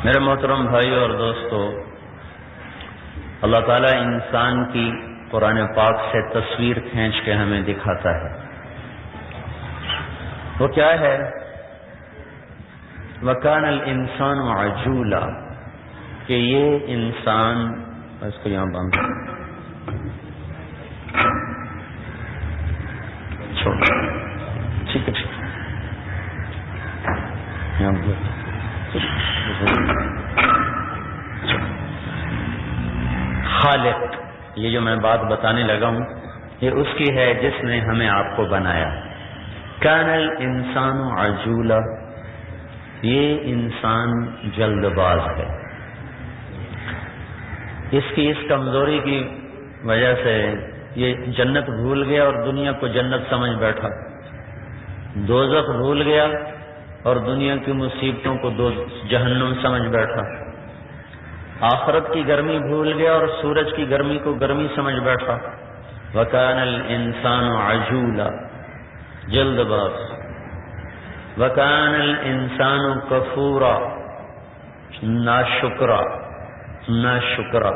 میرے محترم بھائیو اور دوستو، اللہ تعالیٰ انسان کی قرآن پاک سے تصویر کھینچ کے ہمیں دکھاتا ہے۔ وہ کیا ہے؟ وَكَانَ الْإِنسَانُ عَجُولًا، کہ یہ انسان، اس کو یہاں باندھ ٹھیک ہے خالق، یہ جو میں بات بتانے لگا ہوں یہ اس کی ہے جس نے ہمیں آپ کو بنایا۔ کان الانسان عجولا، یہ انسان جلد باز ہے۔ اس کی اس کمزوری کی وجہ سے یہ جنت بھول گیا اور دنیا کو جنت سمجھ بیٹھا، دوزخ بھول گیا اور دنیا کی مصیبتوں کو جہنم سمجھ بیٹھا، آخرت کی گرمی بھول گیا اور سورج کی گرمی کو گرمی سمجھ بیٹھا۔ وَكَانَ الْإِنسَانُ عَجُولًا، جلد باز۔ وَكَانَ الْإِنسَانُ كَفُورًا، ناشکرا۔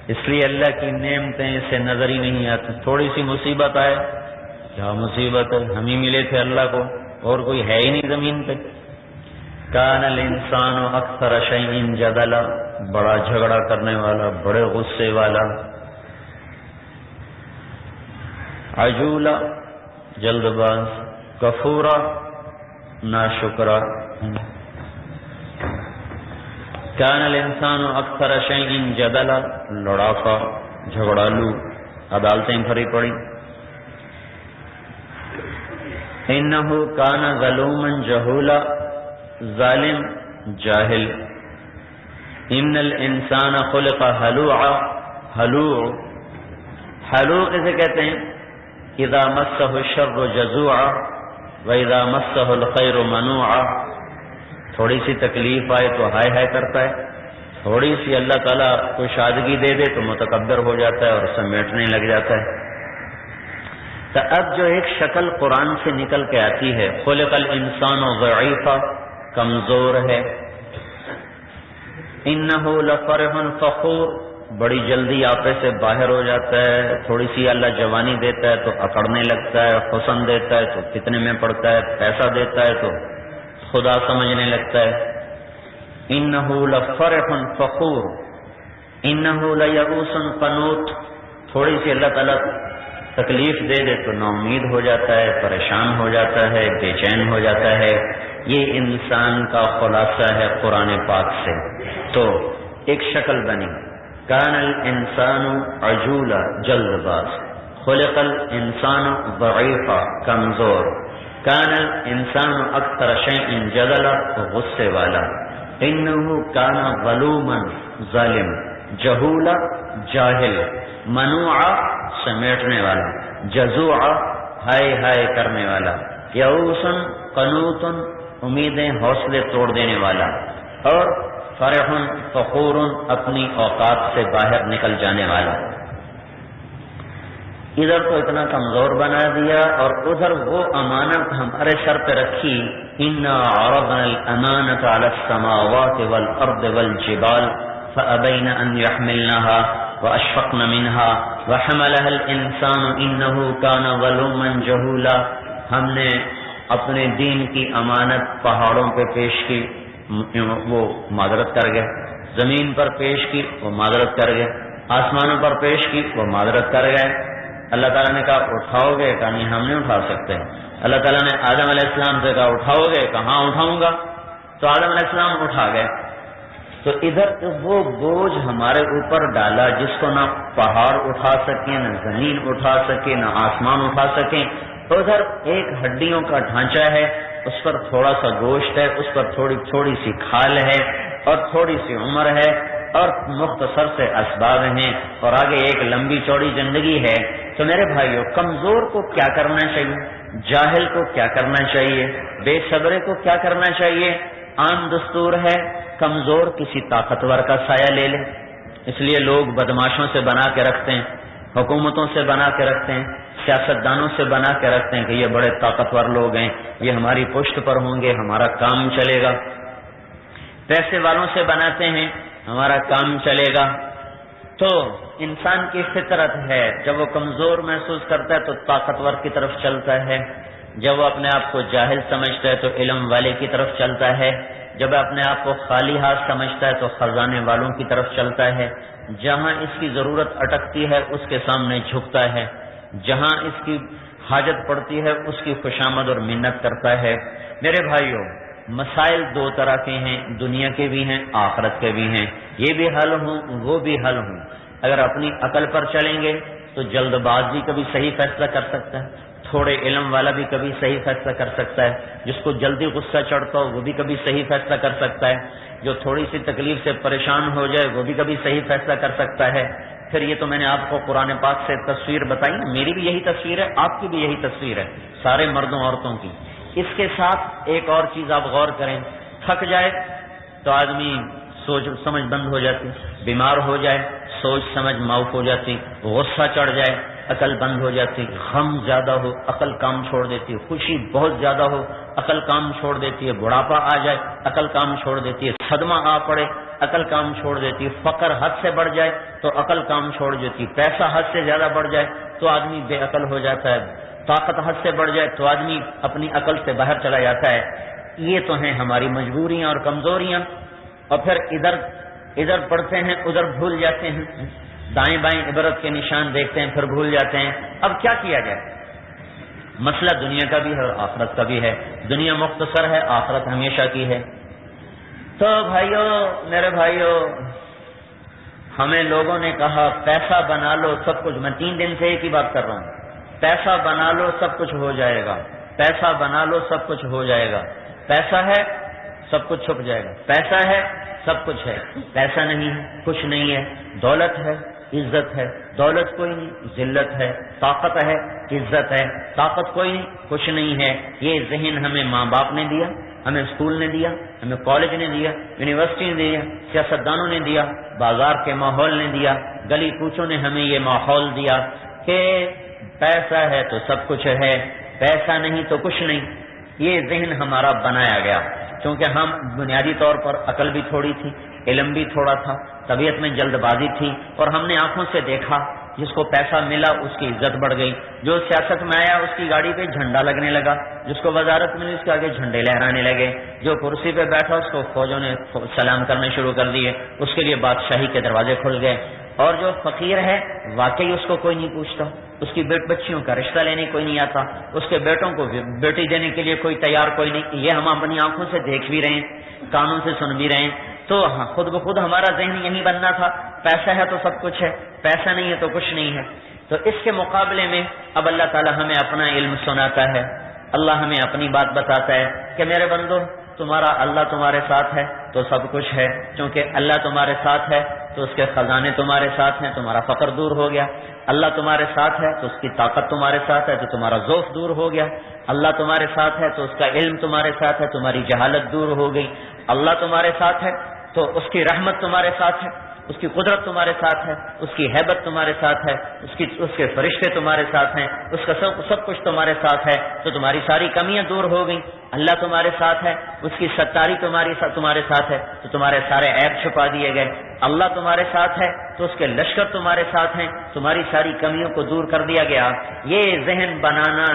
اس لیے اللہ کی نعمتیں اسے نظر ہی نہیں آتی۔ تھوڑی سی مصیبت آئے، کیا مصیبت ہے، ہم ہی ملے تھے اللہ کو، اور کوئی ہے ہی نہیں زمین پہ۔ کان الانسان اکثر شیء جدلا، بڑا جھگڑا کرنے والا، بڑے غصے والا۔ عجولا، جلد باز۔ کفورا، ناشکرا۔ کان الانسان اکثر شیء جدلا، لڑاکا، جھگڑالو، عدالتیں بھری پڑی۔ انہ کان ظلوما جہولا، ظالم، جاہل۔ ان الانسان خلق ہلوعا، ہلوع اسے کہتے ہیں اذا مسہ الشر جزوعا واذا مسہ الخیر منوعا۔ تھوڑی سی تکلیف آئے تو ہائے ہائے کرتا ہے، تھوڑی سی اللہ تعالیٰ کو شادگی دے دے تو متکبر ہو جاتا ہے اور سمیٹنے لگ جاتا ہے۔ تو اب جو ایک شکل قرآن سے نکل کے آتی ہے، خلق الانسان ضعیفا، کمزور ہے۔ انہ لفرح فخور، بڑی جلدی آپے سے باہر ہو جاتا ہے، تھوڑی سی اللہ جوانی دیتا ہے تو اکڑنے لگتا ہے، حسن دیتا ہے تو فتنے میں پڑتا ہے، پیسہ دیتا ہے تو خدا سمجھنے لگتا ہے۔ انہ لفرح فخور، انہ لیئوس قنوط، تھوڑی سی اللہ تعالیٰ تکلیف دے دے تو نا امید ہو جاتا ہے، پریشان ہو جاتا ہے، بے چین ہو جاتا ہے۔ یہ انسان کا خلاصہ ہے قرآن پاک سے۔ تو ایک شکل بنی، کان الانسان عجولا، جلد باز۔ خلق الانسان ضعیفا، کمزور۔ کان الانسان اکثر شیء جدلا، غصے والا۔ انہ کان ظلوما، ظالم۔ جہولا، جاہل۔ منوعا، سمیٹنے والا۔ جزوعا، ہائے ہائے کرنے والا۔ یئوسن، قنوطن، امیدیں حوصلے توڑ دینے والا۔ اور فرح فخور، اپنی اوقات سے باہر نکل جانے والا۔ ادھر تو اتنا کمزور بنا دیا اور ادھر وہ امانت ہمارے سر پہ رکھی۔ انا عرضنا الامانة على السماوات والارض والجبال فابین ان يحملنها واشفقن منها وحملها الانسان انه كان ظلوما جهولا۔ ہم نے اپنے دین کی امانت پہاڑوں پہ پیش کی، وہ معذرت کر گئے، زمین پر پیش کی، وہ معذرت کر گئے، آسمانوں پر پیش کی، وہ معذرت کر گئے۔ اللہ تعالیٰ نے کہا اٹھاؤ گے، کہا نہیں ہم نہیں اٹھا سکتے۔ اللہ تعالیٰ نے آدم علیہ السلام سے کہا اٹھاؤ گے، کہا ہاں اٹھاؤں گا، تو آدم علیہ السلام اٹھا گئے۔ تو ادھر وہ بوجھ ہمارے اوپر ڈالا جس کو نہ پہاڑ اٹھا سکیں، نہ زمین اٹھا سکے، نہ آسمان اٹھا سکیں۔ ادھر ایک ہڈیوں کا ڈھانچہ ہے، اس پر تھوڑا سا گوشت ہے، اس پر تھوڑی سی کھال ہے اور تھوڑی سی عمر ہے اور مختصر سے اسباب ہیں اور آگے ایک لمبی چوڑی زندگی ہے۔ تو میرے بھائیوں، کمزور کو کیا کرنا چاہیے؟ جاہل کو کیا کرنا چاہیے؟ بے صبرے کو کیا کرنا چاہیے؟ عام دستور ہے کمزور کسی طاقتور کا سایہ لے لے۔ اس لیے لوگ بدماشوں سے بنا کے رکھتے ہیں، حکومتوں سے بنا کے رکھتے ہیں، سیاستدانوں سے بنا کے رکھتے ہیں کہ یہ بڑے طاقتور لوگ ہیں، یہ ہماری پشت پر ہوں گے، ہمارا کام چلے گا۔ پیسے والوں سے بناتے ہیں ہمارا کام چلے گا. تو انسان کی فطرت ہے، جب وہ کمزور محسوس کرتا ہے تو طاقتور کی طرف چلتا ہے، جب وہ اپنے آپ کو جاہل سمجھتا ہے تو علم والے کی طرف چلتا ہے، جب اپنے آپ کو خالی ہاتھ سمجھتا ہے تو خزانے والوں کی طرف چلتا ہے. جہاں اس کی ضرورت اٹکتی ہے اس کے سامنے جھکتا ہے، جہاں اس کی حاجت پڑتی ہے اس کی خوشامد اور منت کرتا ہے. میرے بھائیوں، مسائل دو طرح کے ہیں، دنیا کے بھی ہیں، آخرت کے بھی ہیں. یہ بھی حل ہوں وہ بھی حل ہوں. اگر اپنی عقل پر چلیں گے تو جلد باز بھی کبھی صحیح فیصلہ کر سکتا ہے، تھوڑے علم والا بھی کبھی صحیح فیصلہ کر سکتا ہے، جس کو جلدی غصہ چڑھتا ہو وہ بھی کبھی صحیح فیصلہ کر سکتا ہے، جو تھوڑی سی تکلیف سے پریشان ہو جائے وہ بھی کبھی صحیح فیصلہ کر سکتا ہے. پھر یہ تو میں نے آپ کو قرآن پاک سے تصویر بتائی، میری بھی یہی تصویر ہے، آپ کی بھی یہی تصویر ہے، سارے مردوں عورتوں کی. اس کے ساتھ ایک اور چیز آپ غور کریں، تھک جائے تو آدمی سوچ سمجھ بند ہو جاتی، بیمار ہو جائے سوچ سمجھ معاف ہو جاتی، غصہ چڑھ جائے عقل بند ہو جاتی، غم زیادہ ہو عقل کام چھوڑ دیتی ہے، خوشی بہت زیادہ ہو عقل کام چھوڑ دیتی ہے، بڑھاپا آ جائے عقل کام چھوڑ دیتی ہے، صدمہ آ پڑے عقل کام چھوڑ دیتی ہے، فقر حد سے بڑھ جائے تو عقل کام چھوڑ دیتی ہے، پیسہ حد سے زیادہ بڑھ جائے تو آدمی بے عقل ہو جاتا ہے، طاقت حد سے بڑھ جائے تو آدمی اپنی عقل سے باہر چلا جاتا ہے. یہ تو ہیں ہماری مجبوریاں اور کمزوریاں. اور پھر ادھر پڑھتے ہیں ادھر بھول جاتے ہیں، دائیں بائیں عبرت کے نشان دیکھتے ہیں پھر بھول جاتے ہیں. اب کیا کیا جائے؟ مسئلہ دنیا کا بھی ہے اور آخرت کا بھی ہے. دنیا مختصر ہے، آخرت ہمیشہ کی ہے. تو بھائیو، میرے بھائیو، ہمیں لوگوں نے کہا پیسہ بنا لو سب کچھ. میں 3 دن سے ایک ہی بات کر رہا ہوں، پیسہ بنا لو سب کچھ ہو جائے گا، پیسہ بنا لو سب کچھ ہو جائے گا. پیسہ ہے سب کچھ چھپ جائے گا، پیسہ ہے سب کچھ ہے. پیسہ نہیں ہے کچھ نہیں ہے. دولت ہے عزت ہے، دولت کوئی نہیں ذلت ہے. طاقت ہے عزت ہے، طاقت کوئی نہیں کچھ نہیں ہے. یہ ذہن ہمیں ماں باپ نے دیا، ہمیں اسکول نے دیا، ہمیں کالج نے دیا، یونیورسٹی نے دیا، سیاستدانوں نے دیا، بازار کے ماحول نے دیا، گلی کوچوں نے ہمیں یہ ماحول دیا کہ پیسہ ہے تو سب کچھ ہے، پیسہ نہیں تو کچھ نہیں. یہ ذہن ہمارا بنایا گیا کیونکہ ہم بنیادی طور پر عقل بھی تھوڑی تھی، علم بھی تھوڑا تھا، طبیعت میں جلد بازی تھی، اور ہم نے آنکھوں سے دیکھا جس کو پیسہ ملا اس کی عزت بڑھ گئی، جو سیاست میں آیا اس کی گاڑی پہ جھنڈا لگنے لگا، جس کو وزارت ملی اس کے آگے جھنڈے لہرانے لگے، جو کرسی پہ بیٹھا اس کو فوجوں نے سلام کرنے شروع کر دیے، اس کے لیے بادشاہی کے دروازے کھل گئے. اور جو فقیر ہے واقعی اس کو کوئی نہیں پوچھتا، اس کی بچیوں کا رشتہ لینے کوئی نہیں آتا، اس کے بیٹوں کو بیٹی دینے کے لیے کوئی تیار کوئی نہیں. یہ ہم اپنی آنکھوں سے دیکھ بھی رہے ہیں، کانوں سے سن بھی رہے ہیں. تو خود بخود ہمارا ذہن یہی بننا تھا، پیسہ ہے تو سب کچھ ہے، پیسہ نہیں ہے تو کچھ نہیں ہے. تو اس کے مقابلے میں اب اللہ تعالی ہمیں اپنا علم سناتا ہے، اللہ ہمیں اپنی بات بتاتا ہے کہ میرے بندو تمہارا اللہ تمہارے ساتھ ہے تو سب کچھ ہے. کیونکہ اللہ تمہارے ساتھ ہے تو اس کے خزانے تمہارے ساتھ ہیں، تمہارا فقر دور ہو گیا. اللہ تمہارے ساتھ ہے تو اس کی طاقت تمہارے ساتھ ہے تو تمہارا ذوق دور ہو گیا. اللہ تمہارے ساتھ ہے تو اس کا علم تمہارے ساتھ ہے، تمہاری جہالت دور ہو گئی. اللہ تمہارے ساتھ ہے تو اس کی رحمت تمہارے ساتھ ہے، اس کی قدرت تمہارے ساتھ ہے، اس کی ہیبت تمہارے ساتھ ہے، اس کے فرشتے تمہارے ساتھ ہیں، اس کا سب کچھ تمہارے ساتھ ہے. تو تمہاری ساری کمیاں دور ہو گئیں. اللہ تمہارے ساتھ ہے، اس کی ستاری تمہارے ساتھ ہے تو تمہارے سارے عیب چھپا دیے گئے. اللہ تمہارے ساتھ ہے تو اس کے لشکر تمہارے ساتھ ہیں، تمہاری ساری کمیوں کو دور کر دیا گیا. یہ ذہن بنانا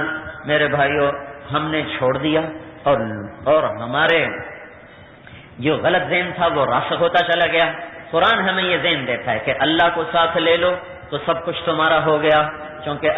میرے بھائیوں ہم نے چھوڑ دیا، اور ہمارے جو غلط ذہن تھا وہ راسخ ہوتا چلا گیا. قرآن ہمیں یہ ذہن دیتا ہے کہ اللہ کو ساتھ لے لو تو سب کچھ تمہارا ہو گیا. کیونکہ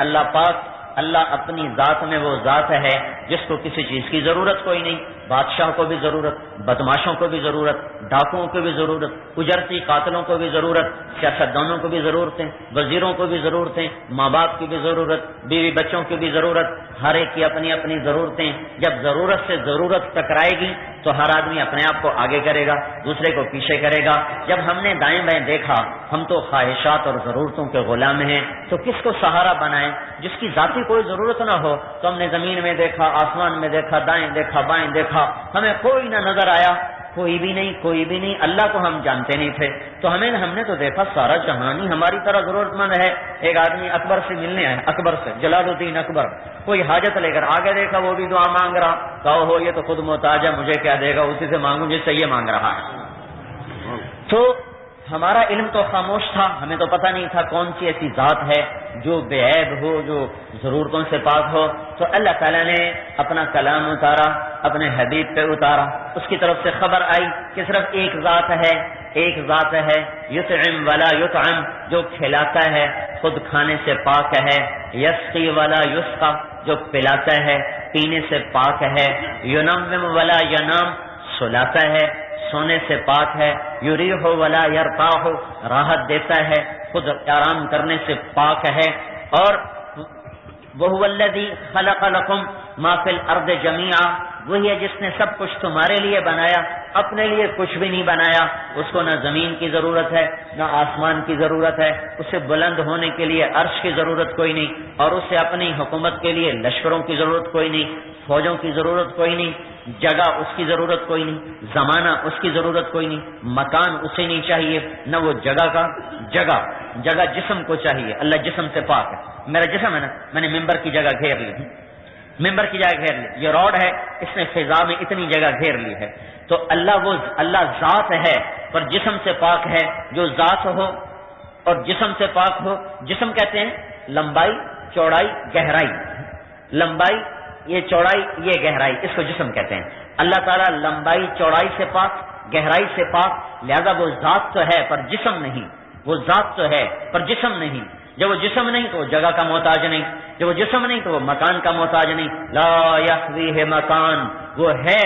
اللہ اپنی ذات میں وہ ذات ہے جس کو کسی چیز کی ضرورت کوئی نہیں. بادشاہ کو بھی ضرورت، بدماشوں کو بھی ضرورت، ڈاکوؤں کو بھی ضرورت، اجرتی قاتلوں کو بھی ضرورت، سیاستدانوں کو بھی ضرورتیں، وزیروں کو بھی ضرورتیں، ماں باپ کی بھی ضرورت، بیوی بچوں کی بھی ضرورت. ہر ایک کی اپنی اپنی ضرورتیں. جب ضرورت سے ضرورت ٹکرائے گی تو ہر آدمی اپنے آپ کو آگے کرے گا، دوسرے کو پیچھے کرے گا. جب ہم نے دائیں بائیں دیکھا ہم تو خواہشات اور ضرورتوں کے غلام ہیں، تو کس کو سہارا بنائیں؟ جس کی ذاتی کوئی ضرورت نہ ہو. تو ہم نے زمین میں دیکھا، آسمان میں دیکھا، دائیں دیکھا، بائیں دیکھا، ہمیں کوئی نہ نظر آیا، کوئی بھی نہیں. اللہ کو ہم جانتے نہیں تھے تو ہم نے تو دیکھا سارا جہان ہی ہماری طرح ضرورت مند ہے. ایک آدمی اکبر سے ملنے آیا، اکبر سے، جلال الدین اکبر، کوئی حاجت لے کر آگے دیکھا وہ بھی دعا مانگ رہا. کہو ہو یہ تو خود محتاج ہے، مجھے کیا دے گا، اسی سے مانگوں جس سے یہ مانگ رہا ہے. تو ہمارا علم تو خاموش تھا، ہمیں تو پتہ نہیں تھا کون سی ایسی ذات ہے جو بے عیب ہو، جو ضرورتوں سے پاک ہو. تو اللہ تعالیٰ نے اپنا کلام اتارا، اپنے حبیب پہ اتارا، اس کی طرف سے خبر آئی کہ صرف ایک ذات ہے، ایک ذات ہے، یطعم ولا یطعم، جو کھلاتا ہے خود کھانے سے پاک ہے، یسقی ولا یسقا، جو پلاتا ہے پینے سے پاک ہے، ینم ولا ینام، سلاتا ہے سونے سے پاک ہے، یریح ولا یرتاح، راحت دیتا ہے خود آرام کرنے سے پاک ہے. اور وہو الذی خلق لکم ما فی الارض جمیعا، وہی ہے جس نے سب کچھ تمہارے لیے بنایا، اپنے لیے کچھ بھی نہیں بنایا. اس کو نہ زمین کی ضرورت ہے نہ آسمان کی ضرورت ہے، اسے بلند ہونے کے لیے عرش کی ضرورت کوئی نہیں، اور اسے اپنی حکومت کے لیے لشکروں کی ضرورت کوئی نہیں، فوجوں کی ضرورت کوئی نہیں، جگہ اس کی ضرورت کوئی نہیں، زمانہ اس کی ضرورت کوئی نہیں، مکان اسے نہیں چاہیے، نہ وہ جگہ کا جگہ جسم کو چاہیے. اللہ جسم سے پاک ہے. میرا جسم ہے نا، میں نے ممبر کی جگہ گھیر لی، ممبر کی جگہ گھیر لی، یہ روڈ ہے، اس نے فضا میں اتنی جگہ گھیر لی ہے. تو اللہ ذات ہے پر جسم سے پاک ہے. جو ذات ہو اور جسم سے پاک ہو، جسم کہتے ہیں لمبائی چوڑائی گہرائی، لمبائی یہ چوڑائی یہ گہرائی، اس کو جسم کہتے ہیں. اللہ تعالیٰ لمبائی چوڑائی سے پاک، گہرائی سے پاک، لہذا وہ ذات تو ہے پر جسم نہیں، وہ ذات تو ہے پر جسم نہیں. جب وہ جسم نہیں تو وہ جگہ کا محتاج نہیں، جب وہ جسم نہیں تو وہ مکان کا محتاج نہیں. لا یحویہ مکان، وہ ہے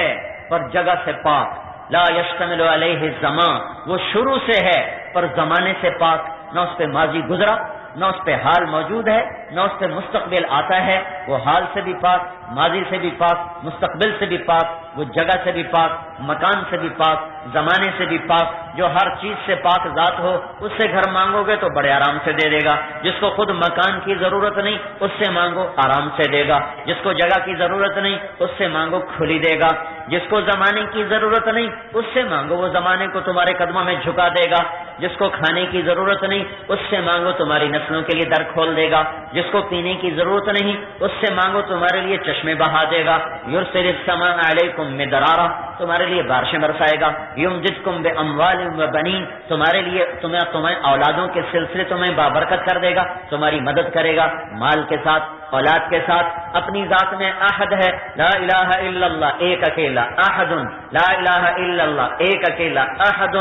پر جگہ سے پاک. لا یشتمل علیہ الزمان، وہ شروع سے ہے پر زمانے سے پاک، نہ اس پہ ماضی گزرا، نہ اس پہ حال موجود ہے، نہ اس پہ مستقبل آتا ہے. وہ حال سے بھی پاک، ماضی سے بھی پاک، مستقبل سے بھی پاک، وہ جگہ سے بھی پاک، مکان سے بھی پاک، زمانے سے بھی پاک. جو ہر چیز سے پاک ذات ہو اس سے گھر مانگو گے تو بڑے آرام سے دے دے گا. جس کو خود مکان کی ضرورت نہیں اس سے مانگو آرام سے دے گا. جس کو جگہ کی ضرورت نہیں اس سے مانگو کھلی دے گا. جس کو زمانے کی ضرورت نہیں اس سے مانگو وہ زمانے کو تمہارے قدموں میں جھکا دے گا. جس کو کھانے کی ضرورت نہیں اس سے مانگو تمہاری نسلوں کے لیے در کھول دے گا. جس کو پینے کی ضرورت نہیں اس سے مانگو تمہارے لیے چشمے بہا دے گا. یرسل السماء علیکم مدرارا، تمہارے لیے بارشیں برسائے گا. یمددکم باموال و بنین، تمہارے لیے تمہیں اولادوں کے سلسلے تمہیں بابرکت کر دے گا، تمہاری مدد کرے گا مال کے ساتھ اولاد کے ساتھ. اپنی ذات میں احد ہے، لا الہ الا اللہ، ایک اکیلا، احد، لا الہ الا اللہ، ایک اکیلا، احد،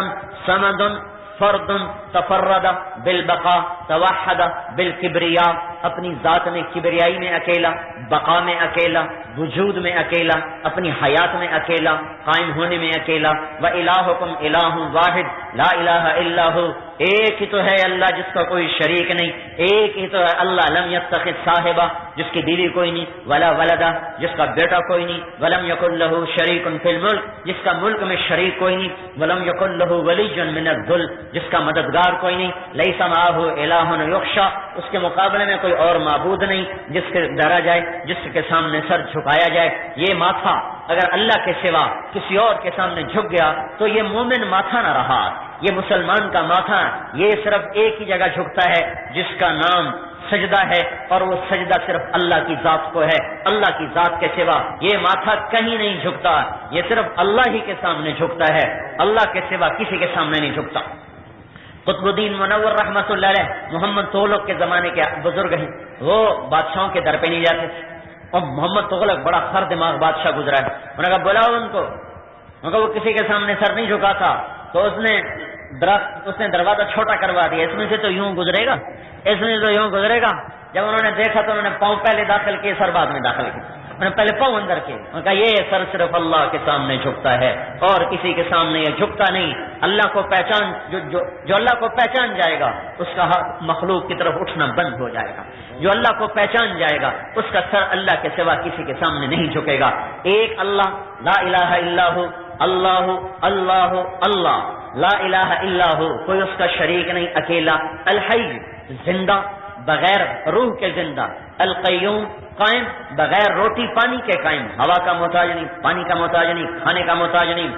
صمد، فرد، تفرد بالبقاء، توحد بالکبریاء. اپنی ذات میں کبریائی میں اکیلا، بقا میں اکیلا، وجود میں اکیلا، اپنی حیات میں اکیلا، قائم ہونے میں اکیلا. وَإِلَٰهُكُمْ إِلَٰهٌ وَاحِدٌ لَا إِلَٰهَ إِلَّا هُوَ، ایک ہی تو ہے اللہ جس کا کوئی شریک نہیں. ایک ہی تو ہے اللہ، لم يتخذ صاحبہ، جس کی بیوی کوئی نہیں، ولا ولدا، جس کا بیٹا کوئی نہیں، ولم يكن له شریک فی الملک، جس کا ملک میں شریک کوئی نہیں، ولم يكن له ولی من الذل، جس کا مددگار کوئی نہیں. لیس معه الہ یخشی، اس کے مقابلے میں کوئی اور معبود نہیں جس کے ڈرا جائے، جس کے سامنے سر جھکایا جائے. یہ ماتھا اگر اللہ کے سوا کسی اور کے سامنے جھک گیا تو یہ مومن ماتھا نہ رہا، یہ مسلمان کا ماتھا یہ صرف ایک ہی جگہ جھکتا ہے جس کا نام سجدہ ہے، اور وہ سجدہ صرف اللہ کی ذات کو ہے. اللہ کی ذات کے سوا یہ ماتھا کہیں نہیں جھکتا، یہ صرف اللہ ہی کے سامنے جھکتا ہے، اللہ کے سوا کسی کے سامنے نہیں جھکتا. قطب الدین منور رحمۃ اللہ علیہ محمد تغلق کے زمانے کے بزرگ ہیں، وہ بادشاہوں کے در پہ نہیں جاتے. اور محمد تغلق بڑا خر دماغ بادشاہ گزرا ہے، انہوں نے کہا بلاؤ ان کو. وہ کسی کے سامنے سر نہیں جھکا تھا تو اس نے دروازہ چھوٹا کروا دیا، اس میں سے تو یوں گزرے گا، اس میں تو یوں گزرے گا. جب انہوں نے دیکھا تو انہوں نے پاؤں پہلے داخل کیے، سر بعد میں داخل کیے. انہوں نے پہلے پاؤں اندر کیے، انہوں نے کہا یہ سر صرف اللہ کے سامنے جھکتا ہے اور کسی کے سامنے یہ جھکتا نہیں. اللہ کو پہچان جو اللہ کو پہچان جائے گا اس کا ہاتھ مخلوق کی طرف اٹھنا بند ہو جائے گا. جو اللہ کو پہچان جائے گا اس کا سر اللہ کے سوا کسی کے سامنے نہیں جھکے گا. ایک اللہ، لا الہ الا ہو، اللہ اللہ اللہ، لا الہ الا ہو، کوئی اس کا شریک نہیں، اکیلا. الحی، زندہ بغیر روح کے زندہ. القیوم، قائم بغیر روٹی پانی کے قائم، ہوا کا محتاج نہیں، پانی کا محتاج نہیں، کھانے کا محتاج نہیں،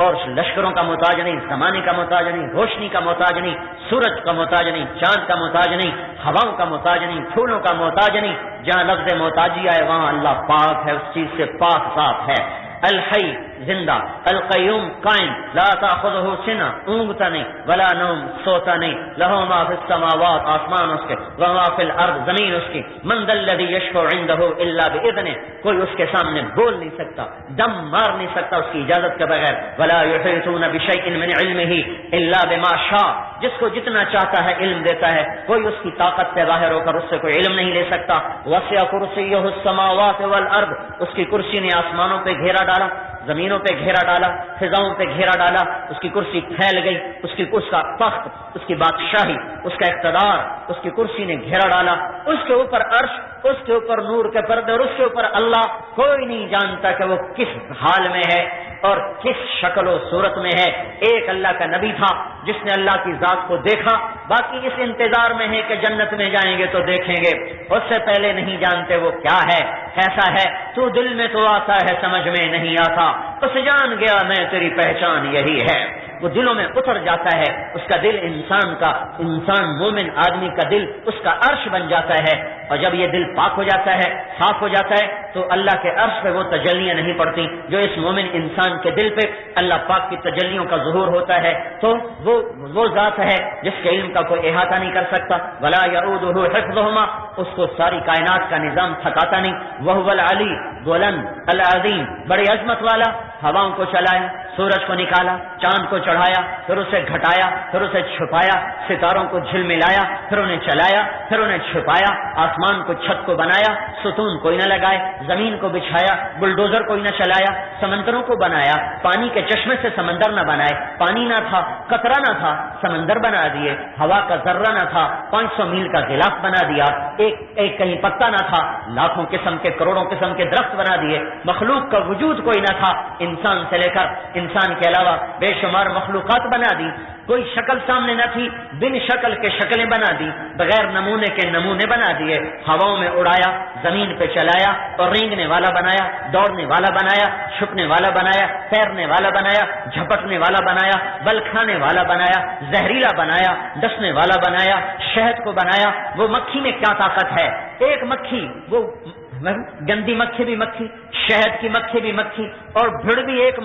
اور لشکروں کا محتاج نہیں، زمانے کا محتاج نہیں، روشنی کا محتاج نہیں، سورج کا محتاج نہیں، چاند کا محتاج نہیں، ہواؤں کا محتاج نہیں، پھولوں کا محتاج نہیں. جہاں لفظ محتاجی آئے وہاں اللہ پاک ہے، اس چیز سے پاک صاف ہے. الحی زندہ، القیوم قائم، لا تاخذہ سنہ اونگتا نہیں، ولا نوم سوتا نہیں، لہ ما فی السماوات آسمان اس کے، وما فی الارض زمین اس کی، من ذا الذی یشفع عنده الا باذنہ، کوئی اس کے سامنے بول نہیں سکتا، دم مار نہیں سکتا اس کی اجازت کے بغیر، ولا یحیطون بشیء من علمہ الا بما شاء، جس کو جتنا چاہتا ہے علم دیتا ہے، کوئی اس کی طاقت سے باہر ہو کر اس سے کوئی علم نہیں لے سکتا، وسع کرسیہ السماوات والارض، اس کی کرسی نے آسمانوں پہ گھیرا ڈالا، زمینوں پہ گھیرا ڈالا، فضاؤں پہ گھیرا ڈالا، اس کی کرسی پھیل گئی، اس کا تخت، اس کی بادشاہی، اس کا اقتدار، اس کی کرسی نے گھیرا ڈالا، اس کے اوپر عرش، اس کے اوپر نور کے پردے، اور اس کے اوپر اللہ، کوئی نہیں جانتا کہ وہ کس حال میں ہے اور کس شکل و صورت میں ہے۔ ایک اللہ کا نبی تھا جس نے اللہ کی ذات کو دیکھا، باقی اس انتظار میں ہے کہ جنت میں جائیں گے تو دیکھیں گے، اس سے پہلے نہیں جانتے وہ کیا ہے، کیسا ہے، تو دل میں تو آتا ہے سمجھ میں نہیں آتا، اس جان گیا میں تیری پہچان یہی ہے، وہ دلوں میں اتر جاتا ہے، اس کا دل انسان مومن آدمی کا دل اس کا عرش بن جاتا ہے، اور جب یہ دل پاک ہو جاتا ہے، صاف ہو جاتا ہے، تو اللہ کے عرش پہ وہ تجلیاں نہیں پڑتی جو اس مومن انسان کے دل پہ اللہ پاک کی تجلیوں کا ظہور ہوتا ہے، تو وہ ذات ہے جس کے علم کا کوئی احاطہ نہیں کر سکتا، ولا یعودہ حفظہما، اس کو ساری کائنات کا نظام تھکاتا نہیں، وہو العلی بلند العظیم، بڑی عظمت والا، ہواؤں کو چلایا، سورج کو نکالا، چاند کو چڑھایا، پھر اسے گھٹایا، پھر اسے چھپایا، ستاروں کو جھلملایا، پھر انہیں چلایا، پھر انہیں چھپایا، آسمان کو چھت کو بنایا، ستون کوئی نہ لگائے، زمین کو بچھایا، بلڈوزر کوئی نہ چلایا، سمندروں کو بنایا، پانی کے چشمے سے سمندر نہ بنائے، پانی نہ تھا، قطرہ نہ تھا، سمندر بنا دیے، ہوا کا ذرہ نہ تھا، 500 میل کا غلاف بنا دیا، ایک کہیں پتا نہ تھا، لاکھوں قسم کے کروڑوں قسم کے درخت بنا دیے، مخلوق کا وجود کوئی نہ تھا، انسان سے لے کر انسان کے علاوہ بے شمار مخلوقات بنا دی، کوئی شکل سامنے نہ تھی، بن شکل کے شکلیں بنا دی، بغیر نمونے کے نمونے بنا دیے، ہواؤں میں اڑایا، زمین پہ چلایا، اور رینگنے والا بنایا، دوڑنے والا بنایا، چھپنے والا بنایا، تیرنے والا بنایا، جھپٹنے والا بنایا، بل کھانے والا بنایا، زہریلا بنایا، ڈسنے والا بنایا، شہد کو بنایا، وہ مکھی میں کیا طاقت ہے، ایک مکھی، وہ گندی مکھی بھی مکھی، شہد کی مکھی بھی مکھی، اور بھیڑ بھی ایک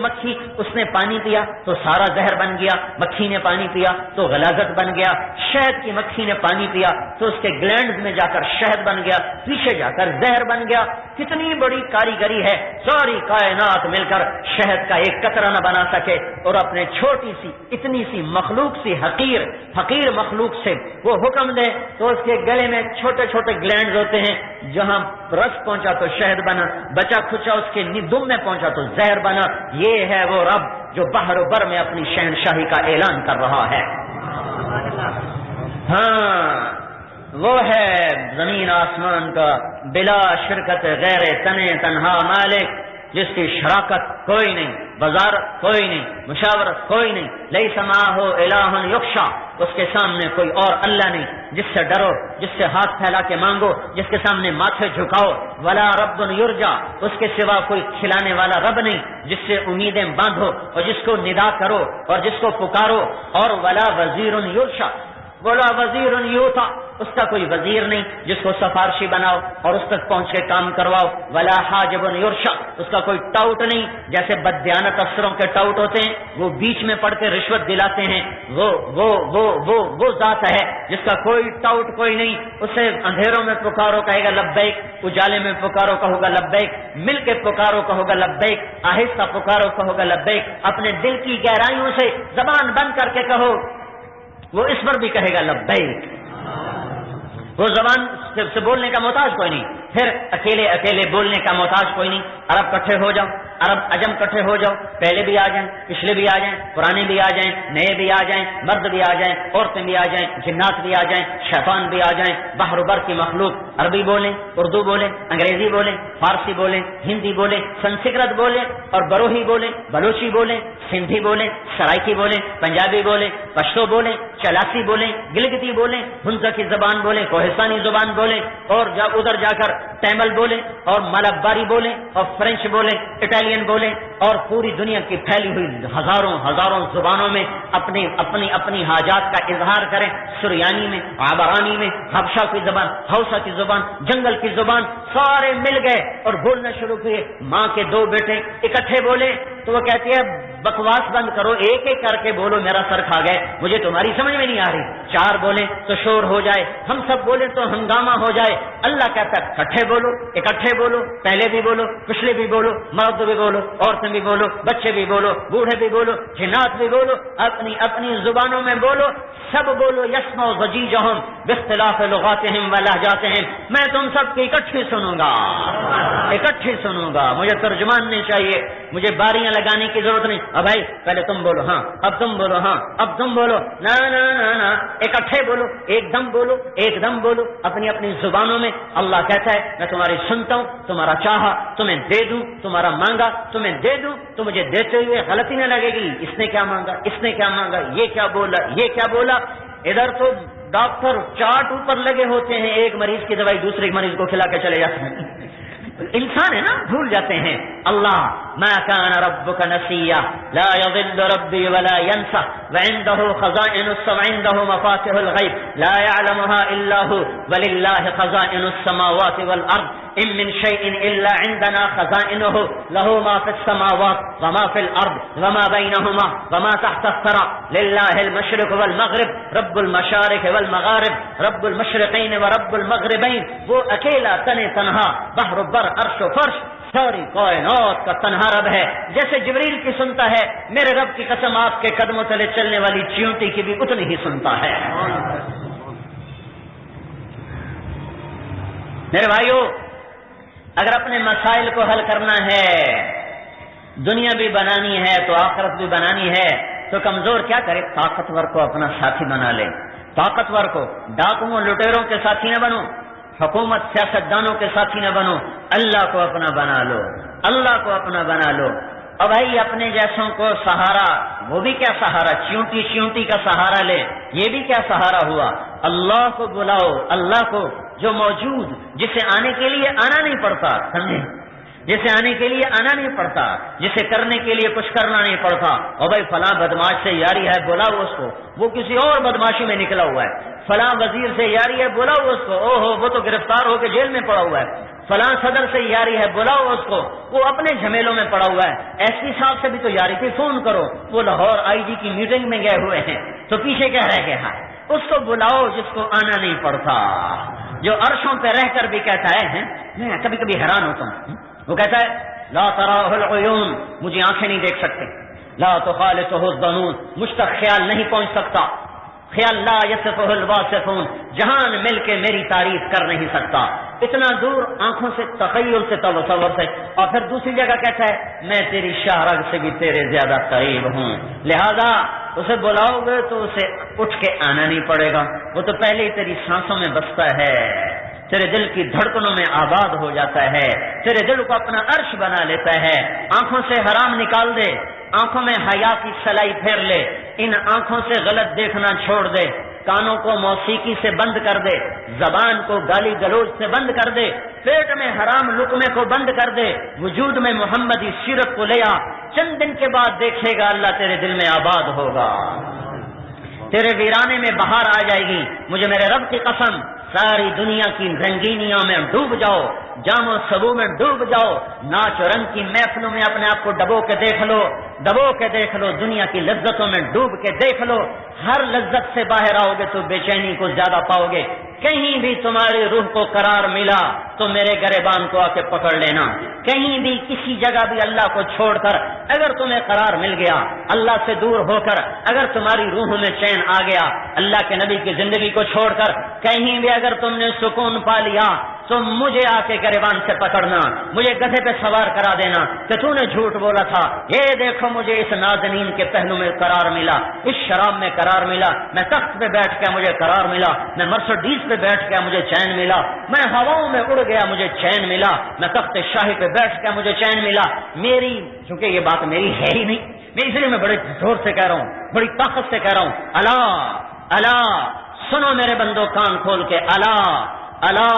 مکھی، اس نے پانی پیا تو سارا زہر بن گیا، مکھی نے پانی پیا تو غلاظت بن گیا، شہد کی مکھی نے پانی پیا تو اس کے گلینڈز میں جا کر شہد بن گیا، پیچھے جا کر زہر بن گیا، کتنی بڑی کاریگری ہے، ساری کائنات مل کر شہد کا ایک قطرہ نہ بنا سکے، اور اپنے چھوٹی سی اتنی سی مخلوق سی حقیر مخلوق سے وہ حکم دے تو اس کے گلے میں چھوٹے چھوٹے گلینڈز ہوتے ہیں، جہاں رس پہنچا تو شہد بنا، بچا کھچا اس کے دم میں پہنچا تو زہر بنا، یہ ہے وہ رب جو بحر و بر میں اپنی شہنشاہی کا اعلان کر رہا ہے۔ ہاں وہ ہے زمین آسمان کا بلا شرکت غیر تنے تنہا مالک، جس کی شراکت کوئی نہیں، بازارت کوئی نہیں، مشاورت کوئی نہیں، لیس معہ الہ یخشی، اس کے سامنے کوئی اور اللہ نہیں جس سے ڈرو، جس سے ہاتھ پھیلا کے مانگو، جس کے سامنے ماتھے جھکاؤ، ولا رب یرجا، اس کے سوا کوئی کھلانے والا رب نہیں جس سے امیدیں باندھو اور جس کو ندا کرو اور جس کو پکارو، اور ولا وزیر یرشا، ولا وزیر یوتا، اس کا کوئی وزیر نہیں جس کو سفارشی بناؤ اور اس تک پہنچ کے کام کرواؤ، ولا حاجب یرشا، اس کا کوئی ٹاؤٹ نہیں، جیسے بددیانت افسروں کے ٹاؤٹ ہوتے ہیں، وہ بیچ میں پڑھ کے رشوت دلاتے ہیں، وہ ذات ہے جس کا کوئی ٹاؤٹ کوئی نہیں، اسے اندھیروں میں پکارو کہے گا لبیک، اجالے میں پکارو کہو گا لبیک، مل کے پکارو کہو گا لبیک، آہستہ پکارو کہو گا لبیک، اپنے دل کی گہرائیوں سے زبان بند کر کے کہو، وہ اس پر بھی کہے گا لبیک، وہ زبان سے بولنے کا محتاج کوئی نہیں، پھر اکیلے بولنے کا محتاج کوئی نہیں، عرب کٹھے ہو جاؤ، عرب عجم کٹھے ہو جاؤ، پہلے بھی آ جائیں، پچھلے بھی آ جائیں، پرانے بھی آ جائیں، نئے بھی آ جائیں، مرد بھی آ جائیں، عورتیں بھی آ جائیں، جنات بھی آ جائیں، شیطان بھی آ جائیں، بحر و بر کی مخلوق، عربی بولیں، اردو بولیں، انگریزی بولیں، فارسی بولیں، ہندی بولیں، سنسکرت بولیں، اور بروہی بولیں، بلوچی بولیں، سندھی بولیں، سرائکی بولیں، پنجابی بولیں، پشتو بولیں، چلاسی بولیں، گلگتی بولیں، ہنزا کی زبان بولیں، کوہستانی زبان بولیں، اور ادھر جا کر تیمل بولیں، اور ملباری بولیں، اور فرینچ بولیں، اٹالین بولیں، اور پوری دنیا کی پھیلی ہوئی ہزاروں زبانوں میں اپنی حاجات کا اظہار کریں. سریانی میں، عبرانی میں، حبشہ کی زبان، حوصہ کی زبان، جنگل کی زبان، سارے مل گئے اور بولنا شروع کیے. ماں کے دو بیٹے اکٹھے بولے تو وہ کہتی ہے بکواس بند کرو، ایک ایک کر کے بولو، میرا سر کھا گئے، مجھے تمہاری سمجھ میں نہیں آ رہی. چار بولیں تو شور ہو جائے، ہم سب بولیں تو ہنگامہ ہو جائے. اللہ کہتا ہے اکٹھے بولو، پہلے بھی بولو، پچھلے بھی بولو، مرد بھی بولو، عورتیں بھی بولو، بچے بھی بولو، بوڑھے بھی بولو، جنات بھی بولو، اپنی زبانوں میں بولو، سب بولو. یسمع ضجیجہم باختلاف لغاتہم و لہجاتہم، میں تم سب کی اکٹھی سنوں گا. مجھے ترجمان نہیں چاہیے، مجھے باریاں لگانے کی ضرورت نہیں. اب بھائی پہلے تم بولو، ہاں اب تم بولو، ہاں اب تم بولو، نا اکٹھے بولو، ایک دم بولو اپنی زبانوں میں. اللہ کہتا ہے میں تمہاری سنتا ہوں، تمہارا چاہا تمہیں دے دوں، تمہارا مانگا تمہیں دے دوں. تو مجھے دیتے ہوئے غلطی نہ لگے گی، اس نے کیا مانگا، یہ کیا بولا. ادھر تو ڈاکٹر چارٹ اوپر لگے ہوتے ہیں، ایک مریض کی دوائی دوسرے مریض کو کھلا کے چلے جاتے ہیں. انسان ہے نا، بھول جاتے ہیں. اللہ ما كان ربك نسيا لا يضل ربي ولا ينسى وعنده خزائن السماء عنده مفاتيح الغيب لا يعلمها الا هو ولله خزائن السماوات والارض ان من شيء الا عندنا خزائنه له ما في السماوات وما في الارض وما بينهما وما تحت الثرى لله المشرق والمغرب رب المشارق والمغارب رب المشرقين ورب المغربين. وہ اکیلا تنہا بحر بر عرش و فرش ساری کائنات کا تنہا رب ہے. جیسے جبریل کی سنتا ہے، میرے رب کی قسم آپ کے قدموں تلے چلنے والی چیونٹی کی بھی اتنی ہی سنتا ہے. میرے بھائیو، اگر اپنے مسائل کو حل کرنا ہے، دنیا بھی بنانی ہے تو آخرت بھی بنانی ہے، تو کمزور کیا کرے؟ طاقتور کو اپنا ساتھی بنا لے. طاقتور کو ڈاکوؤں لٹیروں کے ساتھی نہ بنو، حکومت سیاستدانوں کے ساتھی نہ بنو، اللہ کو اپنا بنا لو. اور بھائی اپنے جیسوں کو سہارا، وہ بھی کیا سہارا، چیونٹی کا سہارا لے، یہ بھی کیا سہارا ہوا. اللہ کو بلاؤ، اللہ کو جو موجود، جسے آنے کے لیے آنا نہیں پڑتا، سمجھے، جسے آنے کے لیے آنا نہیں پڑتا، جسے کرنے کے لیے کچھ کرنا نہیں پڑتا. اور بھائی فلاں بدماش سے یاری ہے، بلاؤ اس کو، وہ کسی اور بدماشی میں نکلا ہوا ہے. فلاں وزیر سے یاری ہے، بلاؤ اس کو، وہ تو گرفتار ہو کے جیل میں پڑا ہوا ہے. فلاں صدر سے یاری ہے، بلاؤ اس کو، وہ اپنے جھمیلوں میں پڑا ہوا ہے. ایس پی صاحب سے بھی تو یاری تھی، فون کرو، وہ لاہور آئی جی کی میٹنگ میں گئے ہوئے ہیں، تو پیچھے کیا رہ گیا. اس کو بلاؤ جس کو آنا نہیں پڑتا، جو عرشوں پہ رہ کر بھی کہتا ہے. میں کبھی کبھی حیران ہوتا ہوں، وہ کہتا ہے لا تراہ العیون، مجھے آنکھیں نہیں دیکھ سکتے، لا تخالطہ الظنون، مجھ تک خیال نہیں پہنچ سکتا، خیال لا یصفہ الواصفون، جہان مل کے میری تعریف کر نہیں سکتا. اتنا دور آنکھوں سے، تخیل سے، تصور سے. اور پھر دوسری جگہ کہتا ہے میں تیری شاہرگ سے بھی تیرے زیادہ قریب ہوں، لہذا اسے بلاؤ گے تو اسے اٹھ کے آنا نہیں پڑے گا، وہ تو پہلے ہی تیری سانسوں میں بستا ہے، تیرے دل کی دھڑکنوں میں آباد ہو جاتا ہے، تیرے دل کو اپنا عرش بنا لیتا ہے. آنکھوں سے حرام نکال دے، آنکھوں میں حیا کی سلائی پھیر لے، ان آنکھوں سے غلط دیکھنا چھوڑ دے، کانوں کو موسیقی سے بند کر دے، زبان کو گالی گلوچ سے بند کر دے، پیٹ میں حرام لقمے کو بند کر دے، وجود میں محمدی سیرت کو لے آ. چند دن کے بعد دیکھے گا اللہ تیرے دل میں آباد ہوگا، تیرے ویرانے میں بہار آ جائے گی. مجھے میرے رب کی قسم، ساری دنیا کی رنگینیوں میں ڈوب جاؤ، جام و سبو میں ڈوب جاؤ، ناچ و رنگ کی محفلوں میں اپنے آپ کو ڈبو کے دیکھ لو، دنیا کی لذتوں میں ڈوب کے دیکھ لو. ہر لذت سے باہر آؤ گے تو بے چینی کو زیادہ پاؤ گے. کہیں بھی تمہاری روح کو قرار ملا تو میرے گریبان کو آ کے پکڑ لینا. کہیں بھی کسی جگہ بھی اللہ کو چھوڑ کر اگر تمہیں قرار مل گیا، اللہ سے دور ہو کر اگر تمہاری روح میں چین آ گیا، اللہ کے نبی کی زندگی کو چھوڑ کر کہیں بھی اگر تم نے سکون پا لیا تو مجھے آ کے گریبان سے پکڑنا، مجھے گدھے پہ سوار کرا دینا کہ تو نے جھوٹ بولا تھا. یہ دیکھو مجھے اس نازنین کے پہلو میں قرار ملا، اس شراب میں قرار ملا، میں تخت پہ بیٹھ کے مجھے قرار ملا، میں مرسڈیز پہ بیٹھ کے مجھے چین ملا، میں ہواؤں میں اڑ گیا مجھے چین ملا، میں تخت شاہی پہ بیٹھ کے مجھے چین ملا. میری، چونکہ یہ بات میری ہے ہی نہیں، میں اس لیے میں بڑے زور سے کہہ رہا ہوں، بڑی طاقت سے کہہ رہا ہوں. الا الا سنو میرے بندو، کان کھول کے، الا الا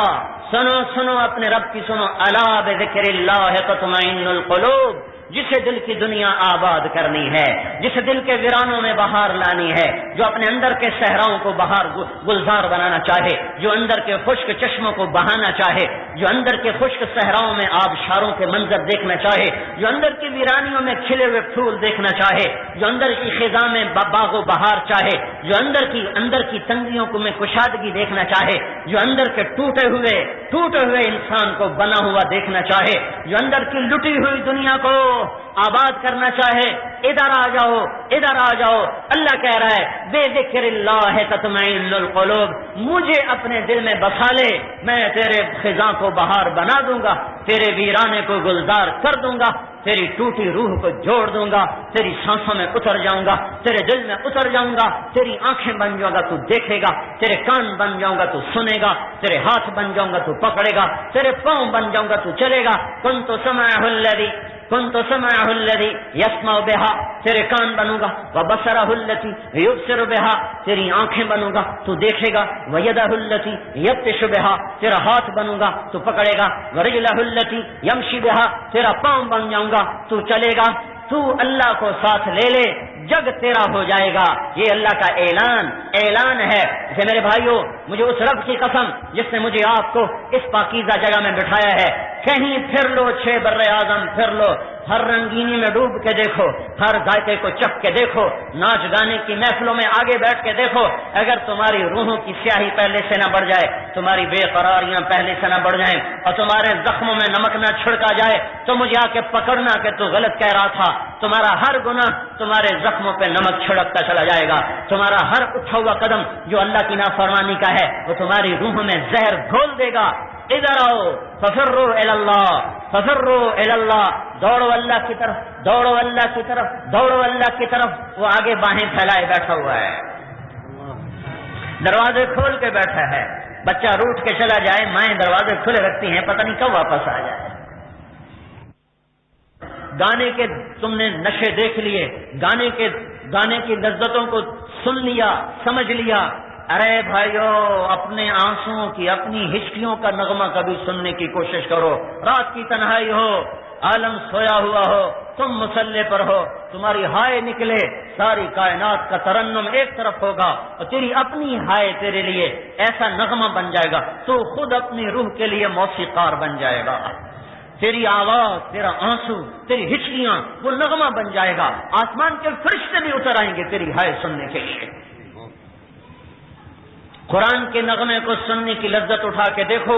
سنو اپنے رب کی سنو. الا بذکر اللہ تطمئن القلوب، جسے دل کی دنیا آباد کرنی ہے، جسے دل کے ویرانوں میں بہار لانی ہے، جو اپنے اندر کے صحراؤں کو بہار گلزار بنانا چاہے، جو اندر کے خشک چشموں کو بہانا چاہے، جو اندر کے خشک صحراؤں میں آبشاروں کے منظر دیکھنا چاہے، جو اندر کی ویرانیوں میں کھلے ہوئے پھول دیکھنا چاہے، جو اندر کی خزاں میں باغ و بہار چاہے، جو اندر کی تنگیوں کو میں کشادگی دیکھنا چاہے، جو اندر کے ٹوٹے ہوئے انسان کو بنا ہوا دیکھنا چاہے، جو اندر کی لٹی ہوئی دنیا کو آباد کرنا چاہے، ادھر آ جاؤ۔ اللہ کہہ رہا ہے بے ذکر اللہ تطمئن القلوب، مجھے اپنے دل میں بسا لے، میں تیرے خزاں کو بہار بنا دوں گا، تیرے ویرانے کو گلزار کر دوں گا، تیری ٹوٹی روح کو جوڑ دوں گا، تیری سانسوں میں اتر جاؤں گا، تیرے دل میں اتر جاؤں گا، تیری آنکھیں بن جاؤں گا تو دیکھے گا، تیرے کان بن جاؤں گا تو سنے گا، تیرے ہاتھ بن جاؤں گا تو پکڑے گا، تیرے پاؤں بن جاؤں گا تو چلے گا۔ كنت سمعه الذي يسمع بها، تیرے کان بنوں گا، وبصره التي يبصر بها، تیری آنکھیں بنوں گا تو دیکھے گا، ويده التي يبطش بها، تیرا ہاتھ بنوں گا تو پکڑے گا، ورجله التي يمشي بها، تیرا پاؤں بن جاؤں گا تو چلے گا۔ تو اللہ کو ساتھ لے لے، جگ تیرا ہو جائے گا۔ یہ اللہ کا اعلان ہے کہ میرے بھائیوں، مجھے اس رب کی قسم جس نے مجھے آپ کو اس پاکیزہ جگہ میں بٹھایا ہے، کہیں پھر لو، 6 بر اعظم پھر لو، ہر رنگینی میں ڈوب کے دیکھو، ہر ذائقے کو چکھ کے دیکھو، ناچ گانے کی محفلوں میں آگے بیٹھ کے دیکھو، اگر تمہاری روحوں کی سیاہی پہلے سے نہ بڑھ جائے، تمہاری بے قراریاں پہلے سے نہ بڑھ جائیں، اور تمہارے زخموں میں نمک نہ چھڑکا جائے، تو مجھے آ کے پکڑنا کہ تو غلط کہہ رہا تھا۔ تمہارا ہر گناہ تمہارے زخموں پہ نمک چھڑکتا چلا جائے گا، تمہارا ہر اٹھا ہوا قدم جو اللہ کی نافرمانی کا ہے وہ تمہاری روحوں میں زہر گھول دے گا۔ ادھر آؤ، ففروا الی اللہ، دوڑو اللہ کی طرف، دوڑو اللہ کی طرف۔ وہ آگے باہیں پھیلائے بیٹھا ہوا ہے، دروازے کھول کے بیٹھا ہے، بچہ روٹ کے چلا جائے، مائیں دروازے کھلے رکھتی ہیں، پتہ نہیں کب واپس آ جائے۔ گانے کے تم نے نشے دیکھ لیے، گانے کی لذتوں کو سن لیا، سمجھ لیا، ارے بھائیو، اپنے آنسوؤں کی، اپنی ہچکیوں کا نغمہ کبھی سننے کی کوشش کرو۔ رات کی تنہائی ہو، عالم سویا ہوا ہو، تم مصلے پر ہو، تمہاری ہائے نکلے، ساری کائنات کا ترنم ایک طرف ہوگا، اور تیری اپنی ہائے تیرے لیے ایسا نغمہ بن جائے گا، تو خود اپنی روح کے لیے موسیقار بن جائے گا۔ تیری آواز، تیرا آنسو، تیری ہچکیاں وہ نغمہ بن جائے گا، آسمان کے فرشتے بھی اتر آئیں گے تیری ہائے سننے کے لیے۔ قرآن کے نغمے کو سننے کی لذت اٹھا کے دیکھو،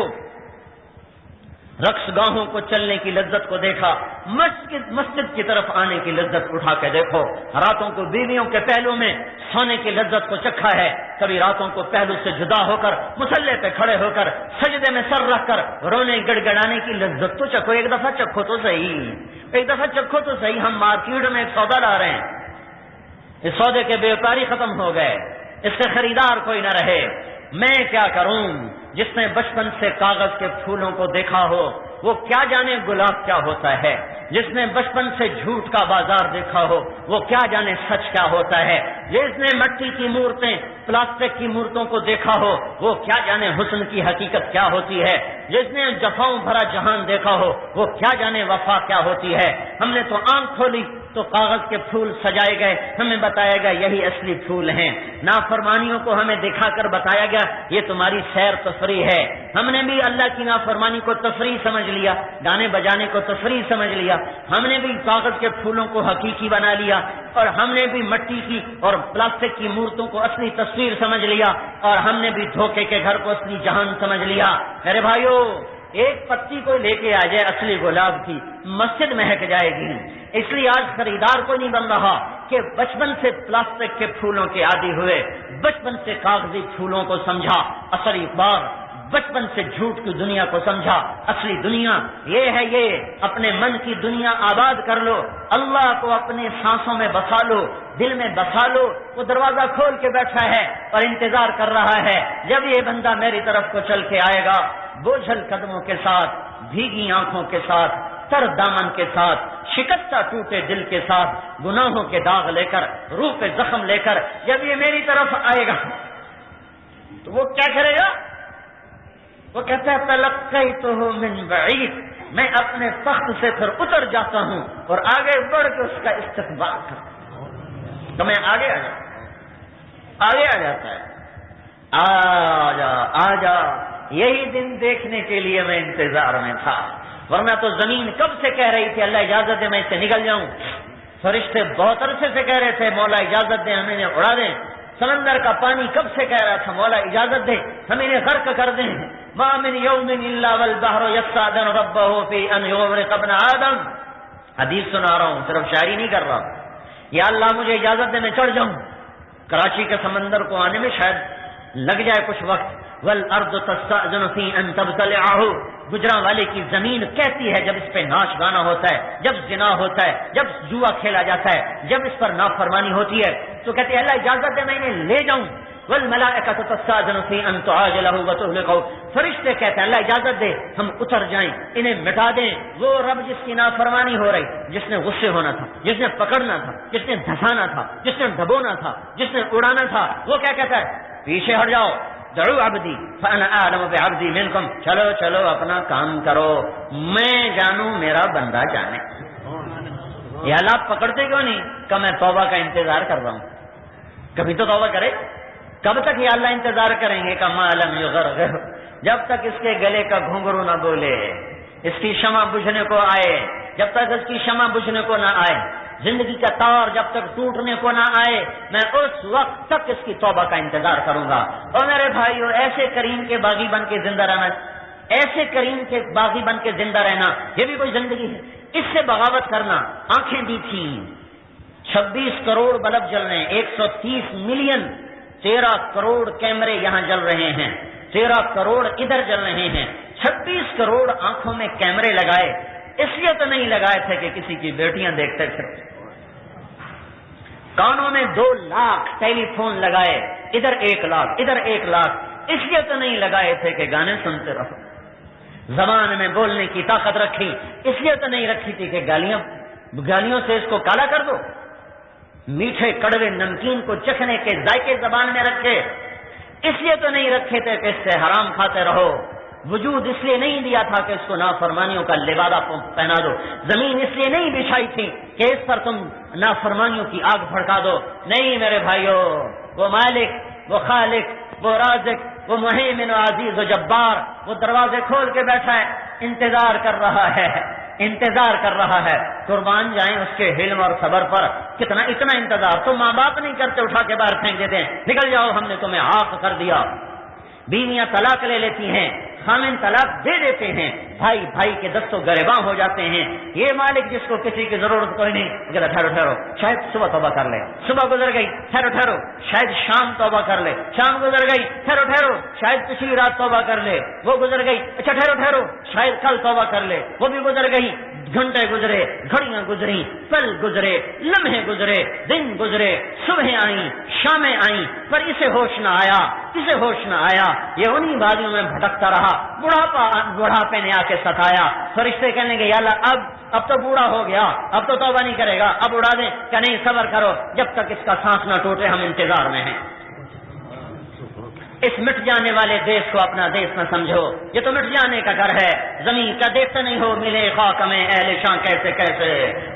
رقص گاہوں کو چلنے کی لذت کو دیکھا، مسجد کی طرف آنے کی لذت اٹھا کے دیکھو، راتوں کو بیویوں کے پہلو میں سونے کی لذت کو چکھا ہے، کبھی راتوں کو پہلو سے جدا ہو کر مصلے پہ کھڑے ہو کر سجدے میں سر رکھ کر رونے گڑ گڑانے کی لذت تو چکھو، ایک دفعہ چکھو تو صحیح۔ ہم مارکیٹ میں ایک سودا لا رہے ہیں، اس سودے کے بیوپاری ختم ہو گئے، اس سے خریدار کوئی نہ رہے، میں کیا کروں؟ جس نے بچپن سے کاغذ کے پھولوں کو دیکھا ہو وہ کیا جانے گلاب کیا ہوتا ہے، جس نے بچپن سے جھوٹ کا بازار دیکھا ہو وہ کیا جانے سچ کیا ہوتا ہے، جس نے مٹی کی مورتیں، پلاسٹک کی مورتوں کو دیکھا ہو وہ کیا جانے حسن کی حقیقت کیا ہوتی ہے، جس نے جفاؤں بھرا جہان دیکھا ہو وہ کیا جانے وفا کیا ہوتی ہے۔ ہم نے تو آنکھ کھولی تو کاغذ کے پھول سجائے گئے، ہمیں بتایا گیا یہی اصلی پھول ہیں، نافرمانیوں کو ہمیں دکھا کر بتایا گیا یہ تمہاری سیر تفریح ہے۔ ہم نے بھی اللہ کی نافرمانی کو تفریح سمجھ لیا، گانے بجانے کو تفریح سمجھ لیا، ہم نے بھی کاغذ کے پھولوں کو حقیقی بنا لیا، اور ہم نے بھی مٹی کی اور پلاسٹک کی مورتوں کو اصلی تصویر سمجھ لیا، اور ہم نے بھی دھوکے کے گھر کو اصلی جہان سمجھ لیا۔ میرے بھائیو، ایک پتی کو لے کے آ جائے اصلی گلاب کی، مسجد مہک جائے گی۔ اس لیے آج خریدار کوئی نہیں بن رہا کہ بچپن سے پلاسٹک کے پھولوں کے عادی ہوئے، بچپن سے کاغذی پھولوں کو سمجھا اصلی اخبار، بچپن سے جھوٹ کی دنیا کو سمجھا اصلی دنیا یہ ہے۔ یہ اپنے من کی دنیا آباد کر لو، اللہ کو اپنے سانسوں میں بسا لو، دل میں بسا لو۔ وہ دروازہ کھول کے بیٹھا ہے اور انتظار کر رہا ہے جب یہ بندہ میری طرف کو چل کے آئے گا، بوجھل قدموں کے ساتھ، بھیگی آنکھوں کے ساتھ، تر دامن کے ساتھ، شکستہ ٹوٹے دل کے ساتھ، گناہوں کے داغ لے کر، روح پہ زخم لے کر جب یہ میری طرف آئے گا تو وہ کیا کرے گا؟ وہ کہتا ہے تلقیتہ من بعید، میں اپنے تخت سے پھر اتر جاتا ہوں اور آگے بڑھ کے اس کا استقبال کرتا ہوں. تو میں آگے آ جاتا ہے. آ جا یہی دن دیکھنے کے لیے میں انتظار میں تھا، ورنہ تو زمین کب سے کہہ رہی تھی اللہ اجازت دے میں اس سے نکل جاؤں. فرشتے بہت عرصے سے کہہ رہے تھے مولا اجازت دے ہمیں اڑا دیں. سمندر کا پانی کب سے کہہ رہا تھا مولا اجازت دے ہمیں غرق کر دیں. ما من یوم الا والبحر یستأذن ربه فی ان یغرق ابن آدم. حدیث سنا رہا ہوں، صرف شاعری نہیں کر رہا. یا اللہ مجھے اجازت دے میں چڑھ جاؤں. کراچی کے سمندر کو آنے میں شاید لگ جائے کچھ وقت. والارض تستأذن فی ان تبتلعه. گجراں والے کی زمین کہتی ہے جب اس پہ ناچ گانا ہوتا ہے، جب زنا ہوتا ہے، جب جوا کھیلا جاتا ہے، جب اس پر نافرمانی ہوتی ہے تو کہتی ہے اللہ اجازت دے میں انہیں لے جاؤں. والملائکۃ تستأذن فی ان تعاجلہ وتہلکہ. فرشتے کہتے ہیں اللہ اجازت دے ہم اتر جائیں انہیں مٹا دیں. وہ رب جس کی نافرمانی ہو رہی، جس نے غصے ہونا تھا، جس نے پکڑنا تھا، جس نے دھسانا تھا، جس نے ڈبونا تھا، جس نے اڑانا تھا، وہ کیا کہتا ہے پیچھے ہٹ جاؤ. دعو عبدی فانا اعلم بعبدی منکم. چلو چلو اپنا کام کرو، میں جانوں میرا بندہ جانے. یا اللہ آپ پکڑتے کیوں نہیں؟ کہ میں توبہ کا انتظار کر رہا ہوں. کبھی تو توبہ کرے. کب تک یہ اللہ انتظار کریں گے؟ کہ ما لم یغرغر، جب تک اس کے گلے کا گھنگرو نہ بولے، اس کی شمع بجھنے کو آئے. جب تک اس کی شمع بجھنے کو نہ آئے، زندگی کا تار جب تک ٹوٹنے کو نہ آئے، میں اس وقت تک اس کی توبہ کا انتظار کروں گا. اور میرے بھائیو ایسے کریم کے باغی بن کے زندہ رہنا، ایسے کریم کے باغی بن کے زندہ رہنا، یہ بھی کوئی زندگی ہے؟ اس سے بغاوت کرنا. آنکھیں دی تھیں، 26 کروڑ بلب جل رہے ہیں، 130 ملین، 13 کروڑ کیمرے یہاں جل رہے ہیں، 13 کروڑ ادھر جل رہے ہیں. 26 کروڑ آنکھوں میں کیمرے لگائے. اس لیے تو نہیں لگائے تھے کہ کسی کی بیٹیاں دیکھتے تھے. کانوں میں 2 لاکھ ٹیلی فون لگائے، ادھر 1 لاکھ ادھر 1 لاکھ. اس لیے تو نہیں لگائے تھے کہ گانے سنتے رہو. زبان میں بولنے کی طاقت رکھی، اس لیے تو نہیں رکھی تھی کہ گالیوں سے اس کو کالا کر دو. میٹھے کڑوے نمکین کو چکھنے کے ذائقے زبان میں رکھے، اس لیے تو نہیں رکھے تھے کہ اس سے حرام کھاتے رہو. وجود اس لیے نہیں دیا تھا کہ اس کو نافرمانیوں کا لبادہ پہنا دو. زمین اس لیے نہیں بچھائی تھی کہ اس پر تم نافرمانیوں کی آگ بھڑکا دو. نہیں میرے بھائیو، وہ مالک، وہ خالق، وہ رازق، وہ مہیمن و عزیز و جبار، وہ دروازے کھول کے بیٹھا ہے، انتظار کر رہا ہے. قربان جائیں اس کے حلم اور صبر پر. اتنا انتظار تو ماں باپ نہیں کرتے، اٹھا کے باہر پھینک دیتے ہیں، نکل جاؤ ہم نے تمہیں عاق کر دیا. بیویاں طلاق لے لیتی ہیں، خامن طلاق دے دیتے ہیں، بھائی بھائی کے دستوں گریباں ہو جاتے ہیں. یہ مالک جس کو کسی کی ضرورت کوئی نہیں، کہتا ٹھہرو شاید صبح توبہ کر لے. صبح گزر گئی، ٹھہرو شاید شام توبہ کر لے. شام گزر گئی، ٹھہرو شاید پچھلی رات توبہ کر لے. وہ گزر گئی، اچھا ٹھہرو شاید کل توبہ کر لے. وہ بھی گزر گئی. گھنٹے گزرے، گھڑیاں گزری، پل گزرے، لمحے گزرے، دن گزرے، صبحیں آئیں، شامیں آئیں، پر اسے ہوش نہ آیا. یہ انہی وادیوں میں بھٹکتا رہا. بڑھاپے نے آ کے ستایا. فرشتے کہنے کے یا اللہ اب تو بوڑھا ہو گیا، اب تو توبہ نہیں کرے گا، اب اڑا دیں. کہ نہیں، صبر کرو جب تک اس کا سانس نہ ٹوٹے، ہم انتظار میں ہیں. اس مٹ جانے والے دیش کو اپنا دیش نہ سمجھو، یہ تو مٹ جانے کا گھر ہے. زمین کا دیکھتے نہیں ہو ملے خاک میں اہل شاں کیسے کیسے،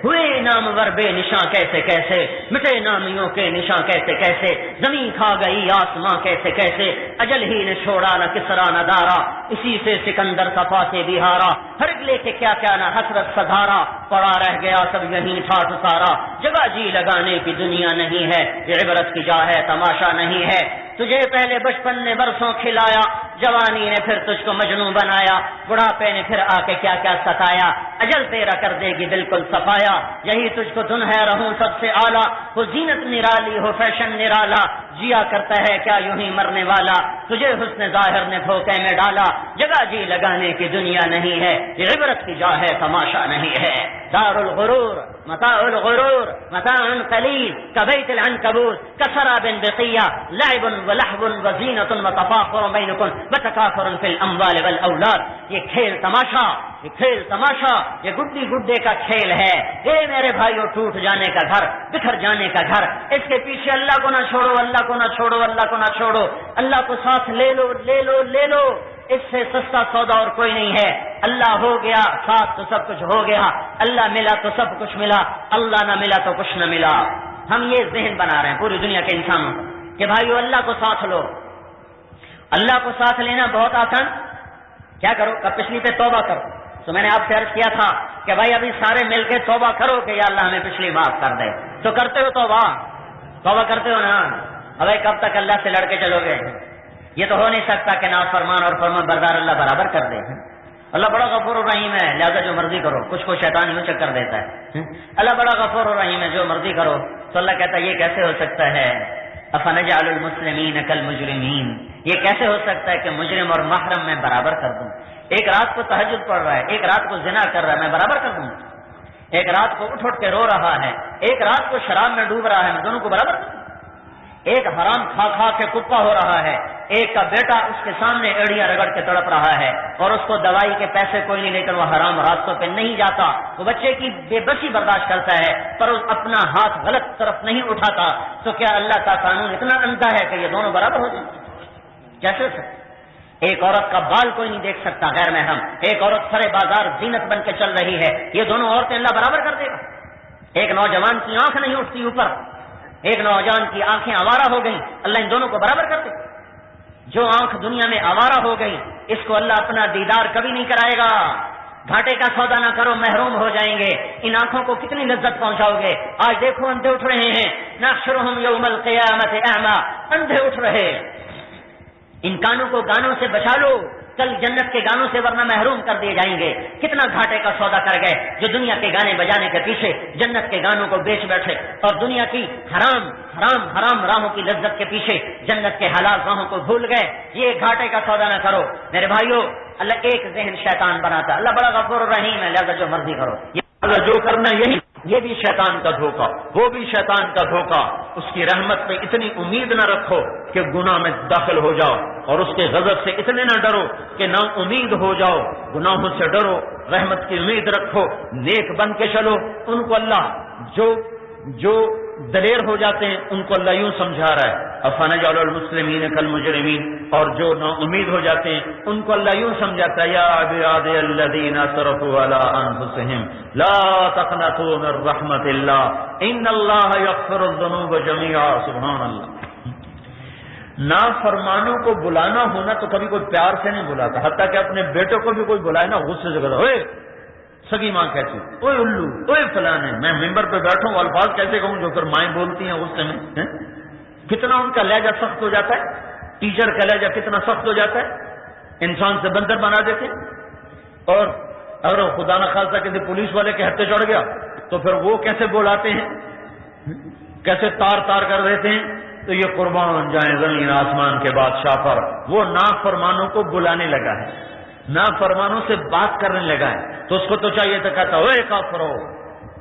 ہوئے نامور بے نشاں کیسے کیسے، مٹے نامیوں کے نشاں کیسے کیسے، زمین کھا گئی آسماں کیسے کیسے، اجل ہی نے چھوڑا نہ کسرا نہ دارا، اسی سے سکندر صفا سے بہارا، ہر لے کے کیا کیا نہ حسرت سدھارا، پڑا رہ گیا سب یہیں ٹھاٹ سارا. جگہ جی لگانے کی دنیا نہیں ہے، یہ عبرت کی جا ہے تماشا نہیں ہے. تجھے پہلے بچپن نے برسوں کھلایا، جوانی نے پھر تجھ کو مجنوں بنایا، بڑھاپے نے پھر آ کے کیا کیا ستایا، اجل تیرا کر دے گی بالکل صفایا. یہی تجھ کو دن ہے رہوں سب سے اعلیٰ، ہو زینت نرالی ہو فیشن نرالا، جیا کرتا ہے کیا یوں ہی مرنے والا، تجھے حسن ظاہر نے دھوکے میں ڈالا. جگہ جی لگانے کی دنیا نہیں ہے، یہ عبرت کی جا ہے تماشا نہیں ہے. دار الغرور متاع الغرور متاع قلیل کبیت العنکبوت کسراب بقیہ لعب ولہو وزینۃ وتفاخر بینکم وتکاثر فی الاموال والاولاد. یہ کھیل تماشا، یہ گڈی گڈے کا کھیل ہے. اے میرے بھائیو، ٹوٹ جانے کا گھر، بکھر جانے کا گھر. اس کے پیچھے اللہ کو نہ چھوڑو، اللہ کو نہ چھوڑو، اللہ کو ساتھ لے لو. اس سے سستا سودا اور کوئی نہیں ہے. اللہ ہو گیا ساتھ تو سب کچھ ہو گیا، اللہ ملا تو سب کچھ ملا، اللہ نہ ملا تو کچھ نہ ملا۔ ہم یہ ذہن بنا رہے ہیں پوری دنیا کے انسانوں کہ بھائیو اللہ کو ساتھ لو۔ اللہ کو ساتھ لینا بہت آسان، کیا کرو؟ اب پچھلی پہ توبہ کرو۔ تو میں نے آپ سے عرض کیا تھا کہ بھائی ابھی سارے مل کے توبہ کرو کہ یا اللہ ہمیں پچھلی معاف کر دے، تو کرتے ہو توبہ کرتے ہو نا؟ ابھی کب تک اللہ سے لڑ کے چلو گے؟ یہ تو ہو نہیں سکتا کہ نافرمان اور فرمان بردار اللہ برابر کر دے۔ اللہ بڑا غفور الرحیم ہے، لہذا جو مرضی کرو، کچھ کو شیطان یوں چکر دیتا ہے۔ اللہ بڑا غفور الرحیم ہے، جو مرضی کرو۔ تو اللہ کہتا ہے یہ کیسے ہو سکتا ہے؟ افنجعل المسلمین کالمجرمین، یہ کیسے ہو سکتا ہے کہ مجرم اور محرم میں برابر کر دوں؟ ایک رات کو تہجد پڑھ رہا ہے، ایک رات کو زنا کر رہا ہے، میں برابر کر دوں؟ ایک رات کو اٹھ کے رو رہا ہے، ایک رات کو شراب میں ڈوب رہا ہے، میں دونوں کو برابر کر دوں؟ ایک حرام کھا کھا کے کپا ہو رہا ہے، ایک کا بیٹا اس کے سامنے ایڑیاں رگڑ کے تڑپ رہا ہے اور اس کو دوائی کے پیسے کوئی نہیں، لیکن وہ حرام راستوں پہ نہیں جاتا، وہ بچے کی بے بسی برداشت کرتا ہے پر اس اپنا ہاتھ غلط طرف نہیں اٹھاتا، تو کیا اللہ کا قانون اتنا اندھا ہے کہ یہ دونوں برابر ہو جائیں؟ کیسے؟ ایک عورت کا بال کوئی نہیں دیکھ سکتا غیر محرم، ایک عورت سرے بازار زینت بن کے چل رہی ہے، یہ دونوں عورتیں اللہ برابر کر دے گا؟ ایک نوجوان کی آنکھ نہیں اٹھتی اوپر، ایک نوجوان کی آنکھیں آوارہ ہو گئیں، اللہ ان دونوں کو برابر کر دے؟ جو آنکھ دنیا میں آوارہ ہو گئی اس کو اللہ اپنا دیدار کبھی نہیں کرائے گا۔ گھاٹے کا سودا نہ کرو، محروم ہو جائیں گے۔ ان آنکھوں کو کتنی لذت پہنچاؤ گے؟ آج دیکھو اندھے اٹھ رہے ہیں، نحشرہم یوم القیامت اعما، اندھے اٹھ رہے۔ ان کانوں کو گانوں سے بچا لو، کل جنت کے گانوں سے ورنہ محروم کر دیے جائیں گے۔ کتنا گھاٹے کا سودا کر گئے جو دنیا کے گانے بجانے کے پیچھے جنت کے گانوں کو بیچ بیٹھے اور دنیا کی حرام راہوں کی لذت کے پیچھے جنت کے حلال راہوں کو بھول گئے۔ یہ گھاٹے کا سودا نہ کرو میرے بھائیو۔ اللہ ایک ذہن شیطان بناتا، اللہ بڑا غفور الرحیم ہے، لہذا جو مرضی کرو، جو کرنا یہی، یہ بھی شیطان کا دھوکہ، وہ بھی شیطان کا دھوکہ۔ اس کی رحمت پہ اتنی امید نہ رکھو کہ گناہ میں داخل ہو جاؤ، اور اس کے غضب سے اتنے نہ ڈرو کہ نا امید ہو جاؤ۔ گناہوں سے ڈرو، رحمت کی امید رکھو، نیک بن کے چلو۔ ان کو اللہ جو دلیر ہو جاتے ہیں ان کو اللہ یوں سمجھا رہا ہے افنجعل المسلمین کالمجرمین، اور جو نا امید ہو جاتے ہیں ان کو اللہ یوں سمجھاتا ہے یا عبادی الذین اسرفوا علی انفسہم لا تقنطوا من رحمت اللہ ان اللہ یغفر الذنوب جميعا۔ سبحان اللہ۔ نافرمانوں کو بلانا ہونا تو کبھی کوئی پیار سے نہیں بلاتا، حتیٰ کہ اپنے بیٹوں کو بھی کوئی بلائے نا غصے سے کہتا اوے، سگی ماں کہتی اوے الو، اوے فلانے، میں ممبر پہ بیٹھوں الفاظ کیسے کہوں جو پھر مائیں بولتی ہیں غصے میں؟ کتنا ان کا لہجہ سخت ہو جاتا ہے، ٹیچر کا لہجہ کتنا سخت ہو جاتا ہے، انسان سے بندر بنا دیتے ہیں۔ اور اگر خدا نہ خاصہ کسی پولیس والے کے ہتھے چڑھ گیا تو پھر وہ کیسے بولاتے ہیں، کیسے تار کر دیتے ہیں۔ تو یہ قربان جائیں زمین آسمان کے بادشاہ پر، وہ نافرمانوں کو بلانے لگا ہے، نافرمانوں سے بات کرنے لگا ہے، تو اس کو تو چاہیے تو کہتا اے کافرو،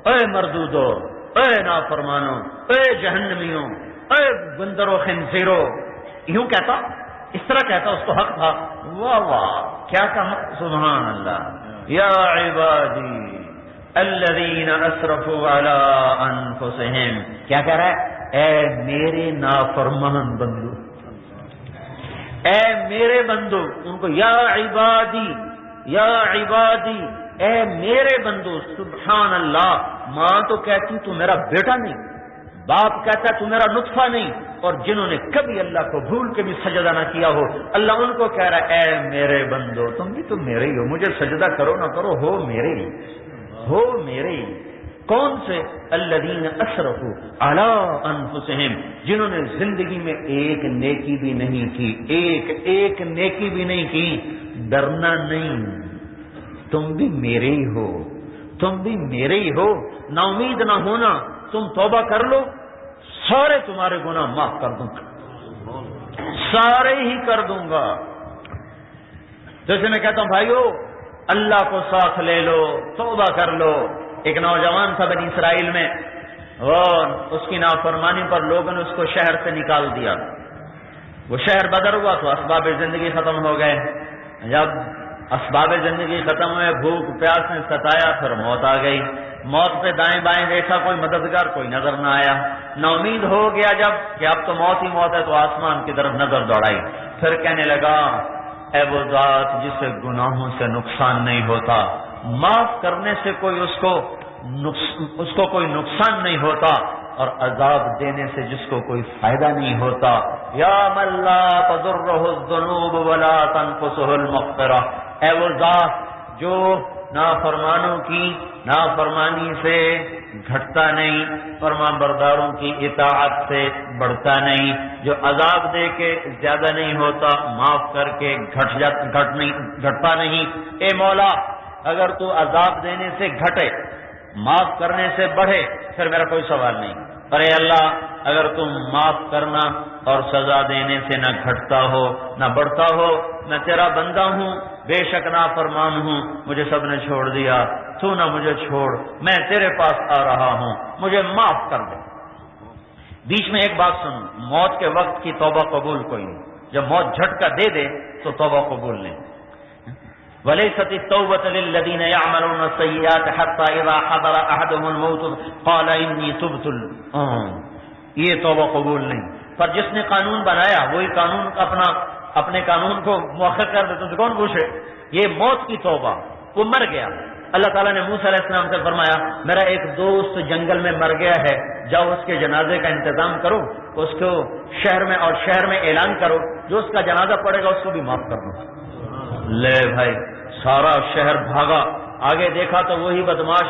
اے مردودو، اے نافرمانو، اے جہنمیوں، اے بندرو خنزیرو، یوں کہتا، اس طرح کہتا، اس کو حق تھا۔ واہ واہ، کیا کہا؟ سبحان اللہ۔ یا عبادی الذین اسرفوا علی انفسہم، کیا کہہ رہا ہے؟ اے میرے نافرمان بندو، اے میرے بندو، ان کو یا عبادی، یا عبادی، اے میرے بندو۔ سبحان اللہ، ماں تو کہتی تو میرا بیٹا نہیں، باپ کہتا تو میرا نطفہ نہیں، اور جنہوں نے کبھی اللہ کو بھول کے بھی سجدہ نہ کیا ہو، اللہ ان کو کہہ رہا ہے اے میرے بندو، تم بھی تو میرے ہی ہو، مجھے سجدہ کرو نہ کرو، ہو میرے ہی، ہو میرے ہی۔ کون سے؟ الذین اسرفوا علی انفسہم، جنہوں نے زندگی میں ایک نیکی بھی نہیں کی، ایک نیکی بھی نہیں کی۔ ڈرنا نہیں، تم بھی میرے ہی ہو، تم بھی میرے ہی ہو، نا امید نہ ہونا، تم توبہ کر لو، سارے تمہارے گناہ معاف کر دوں گا، سارے ہی کر دوں گا۔ جیسے میں کہتا ہوں بھائیو اللہ کو ساتھ لے لو، توبہ کر لو۔ ایک نوجوان تھا بنی اسرائیل میں، اور اس کی نافرمانی پر لوگوں نے اس کو شہر سے نکال دیا۔ وہ شہر بدر ہوا تو اسباب زندگی ختم ہو گئے۔ جب اسباب زندگی ختم ہوئے، بھوک پیاس نے ستایا، پھر موت آ گئی۔ موت پہ دائیں بائیں دیکھا، کوئی مددگار کوئی نظر نہ آیا، نا امید ہو گیا جب کہ اب تو موت ہی موت ہے، تو آسمان کی طرف نظر دوڑائی، پھر کہنے لگا اے وہ ذات جسے گناہوں سے نقصان نہیں ہوتا، معاف کرنے سے کوئی اس کو کوئی نقصان نہیں ہوتا، اور عذاب دینے سے جس کو کوئی فائدہ نہیں ہوتا۔ یا من لا تضرہ الذنوب ولا تنقصہ المغفرہ، اے وہ ذات جو نافرمانوں کی نافرمانی سے گھٹتا نہیں، فرمان برداروں کی اطاعت سے بڑھتا نہیں، جو عذاب دے کے زیادہ نہیں ہوتا، معاف کر کے گھٹتا نہیں۔ اے مولا، اگر تو عذاب دینے سے گھٹے، معاف کرنے سے بڑھے، پھر میرا کوئی سوال نہیں، پر اے اللہ اگر تم معاف کرنا اور سزا دینے سے نہ گھٹتا ہو نہ بڑھتا ہو، میں تیرا بندہ ہوں، بے شک نافرمان ہوں، مجھے سب نے چھوڑ دیا، تو نہ مجھے چھوڑ، میں تیرے پاس آ رہا ہوں، مجھے معاف کر دے۔ بیچ میں ایک بات سنو، موت کے وقت کی توبہ قبول کوئی نہیں، جب موت جھٹکا دے دے تو توبہ قبول نہیں۔ وَلَيْسَتِ التَّوْبَةُ لِلَّذِينَ يَعْمَلُونَ السَّيِّئَاتِ حَتَّى إِذَا حَضَرَ أَحَدَهُمُ الْمَوْتُ قَالَ إِنِّي تُبْتُ الْآنَ، یہ توبہ قبول نہیں۔ پر جس نے قانون بنایا وہی قانون اپنے قانون کو مؤخر کر دیتے تو کون پوچھے؟ یہ موت کی توبہ، وہ مر گیا۔ اللہ تعالیٰ نے موسیٰ علیہ السلام سے فرمایا میرا ایک دوست جنگل میں مر گیا ہے، جاؤ اس کے جنازے کا انتظام کرو، اس کو شہر میں اعلان کرو، جو اس کا جنازہ پڑے گا اس کو بھی معاف کر دو۔ لے بھائی، سارا شہر بھاگا، آگے دیکھا تو وہی بدماش،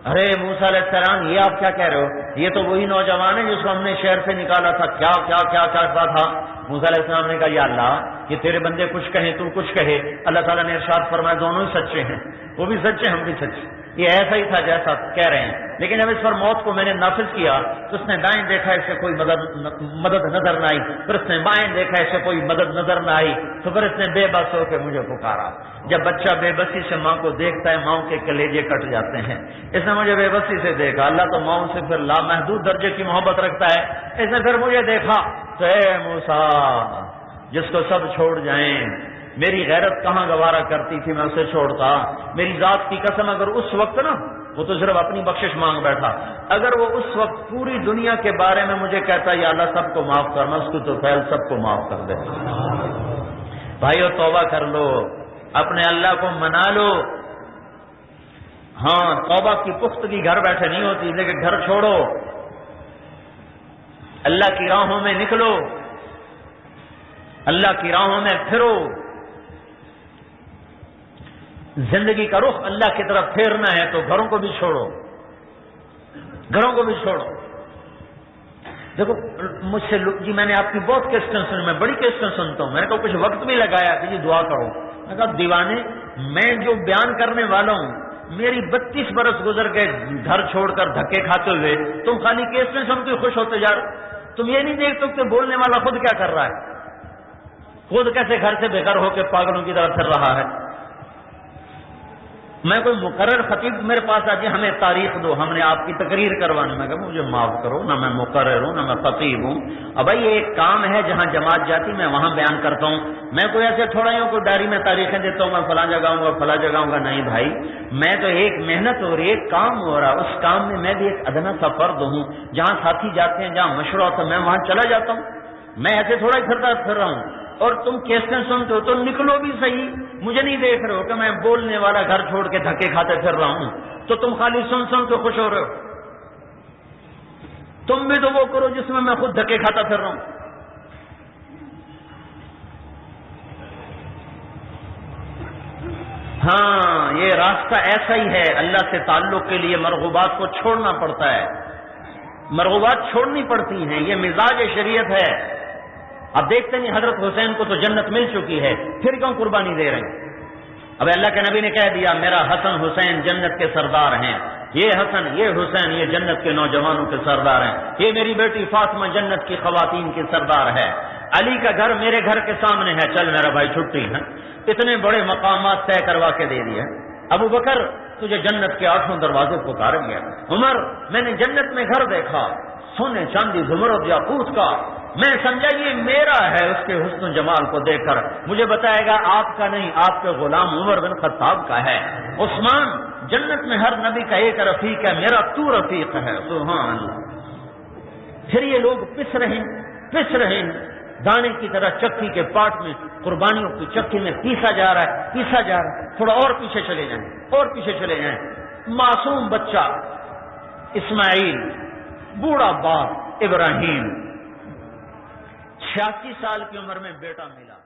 ارے موسیٰ علیہ السلام یہ آپ کیا کہہ رہے ہو؟ یہ تو وہی نوجوان ہے جس کو ہم نے شہر سے نکالا تھا، کیا کیا کیا کیا تھا؟ موسیٰ علیہ السلام نے کہا یا اللہ، یہ تیرے بندے کچھ کہیں تو کچھ کہے، اللہ تعالیٰ نے ارشاد فرمایا دونوں ہی سچے ہیں، وہ بھی سچے ہم بھی سچے، یہ ایسا ہی تھا جیسا کہہ رہے ہیں۔ لیکن جب اس پر موت کو میں نے نافذ کیا تو اس نے دائیں دیکھا، اس سے کوئی مدد نظر نہ آئی، پھر اس نے بائیں دیکھا، اس سے کوئی مدد نظر نہ آئی، تو پھر اس نے بے بس ہو کے مجھے پکارا۔ جب بچہ بے بسی سے ماں کو دیکھتا ہے ماں کے کلیجے کٹ جاتے ہیں، اس نے مجھے بے بسی سے دیکھا، اللہ تو ماں سے پھر لامحدود درجے کی محبت رکھتا ہے، اس نے پھر مجھے دیکھا تو اے موسیٰ جس کو سب چھوڑ جائیں، میری غیرت کہاں گوارا کرتی تھی میں اسے چھوڑتا، میری ذات کی قسم اگر اس وقت نا، وہ تو صرف اپنی بخشش مانگ بیٹھا، اگر وہ اس وقت پوری دنیا کے بارے میں مجھے کہتا یا اللہ سب کو معاف کرنا، اس کو تو پہل سب کو معاف کر دے۔ بھائیو توبہ کر لو، اپنے اللہ کو منا لو۔ ہاں توبہ کی پختگی گھر بیٹھے نہیں ہوتی، لیکن گھر چھوڑو، اللہ کی راہوں میں نکلو، اللہ کی راہوں میں پھرو، زندگی کا رخ اللہ کی طرف پھیرنا ہے تو گھروں کو بھی چھوڑو، گھروں کو بھی چھوڑو۔ دیکھو مجھ سے جی میں نے آپ کی بہت کیسٹیں سنی، میں بڑی کیسٹیں سنتا ہوں، میں نے کہا کچھ وقت بھی لگایا کہ جی دعا کرو، میں نے کہا دیوانے میں جو بیان کرنے والا ہوں، میری 32 برس گزر گئے گھر چھوڑ کر دھکے کھاتے ہوئے، تم خالی کیسٹیں سن کے خوش ہوتے جا رہے، تم یہ نہیں دیکھتے کہ بولنے والا خود کیا کر رہا ہے، خود کیسے گھر سے بے گھر ہو کے پاگلوں کی طرف پھر رہا ہے۔ میں کوئی مقرر خطیب میرے پاس آ جائے ہمیں تاریخ دو، ہم نے آپ کی تقریر کروانی، میں کہا مجھے معاف کرو، نہ میں مقرر ہوں نہ میں خطیب ہوں، اب بھائی یہ ایک کام ہے جہاں جماعت جاتی میں وہاں بیان کرتا ہوں، میں کوئی ایسے تھوڑا ہی ہوں کوئی ڈائری میں تاریخیں دیتا ہوں میں فلاں جگہ ہوں گا فلاں جگہ ہوں گا، نہیں بھائی، میں تو ایک محنت ہو رہی ہے، ایک کام ہو رہا، اس کام میں میں بھی ایک ادنا سا فرد ہوں، جہاں ساتھی جاتے ہیں جہاں مشورہ ہوتا ہے میں وہاں چلا جاتا ہوں، میں ایسے تھوڑا ہی پھر رہا ہوں، اور تم کیسٹیں سنتے ہو تو نکلو بھی صحیح، مجھے نہیں دیکھ رہے ہو کہ میں بولنے والا گھر چھوڑ کے دھکے کھاتے پھر رہا ہوں، تو تم خالی سن کے خوش ہو رہے ہو، تم بھی تو وہ کرو جس میں خود دھکے کھاتا پھر رہا ہوں۔ ہاں یہ راستہ ایسا ہی ہے، اللہ سے تعلق کے لیے مرغوبات کو چھوڑنا پڑتا ہے، مرغوبات چھوڑنی پڑتی ہیں، یہ مزاج شریعت ہے۔ اب دیکھتے نہیں حضرت حسین کو تو جنت مل چکی ہے، پھر کیوں قربانی دے رہے ہیں؟ اب اللہ کے نبی نے کہہ دیا میرا حسن حسین جنت کے سردار ہیں، یہ حسن یہ حسین یہ جنت کے نوجوانوں کے سردار ہیں، یہ میری بیٹی فاطمہ جنت کی خواتین کی سردار ہے، علی کا گھر میرے گھر کے سامنے ہے، چل میرا بھائی چھٹی ہے، اتنے بڑے مقامات طے کروا کے دے دیے۔ ابو بکر تجھے جنت کے 8 دروازے پکار گیا، عمر میں نے جنت میں گھر دیکھا سونے چاندی زمرد یاقوت کا، میں سمجھا یہ میرا ہے، اس کے حسن و جمال کو دیکھ کر مجھے بتائے گا آپ کا نہیں، آپ کے غلام عمر بن خطاب کا ہے۔ عثمان جنت میں ہر نبی کا ایک رفیق ہے، میرا تو رفیق ہے، سبحان اللہ۔ پھر یہ لوگ پس رہے دانے کی طرح چکی کے پاٹ میں، قربانیوں کی چکی میں پیسا جا رہا ہے، تھوڑا اور پیچھے چلے جائیں، معصوم بچہ اسماعیل، بوڑھا باپ ابراہیم، 86 سال کی عمر میں بیٹا ملا۔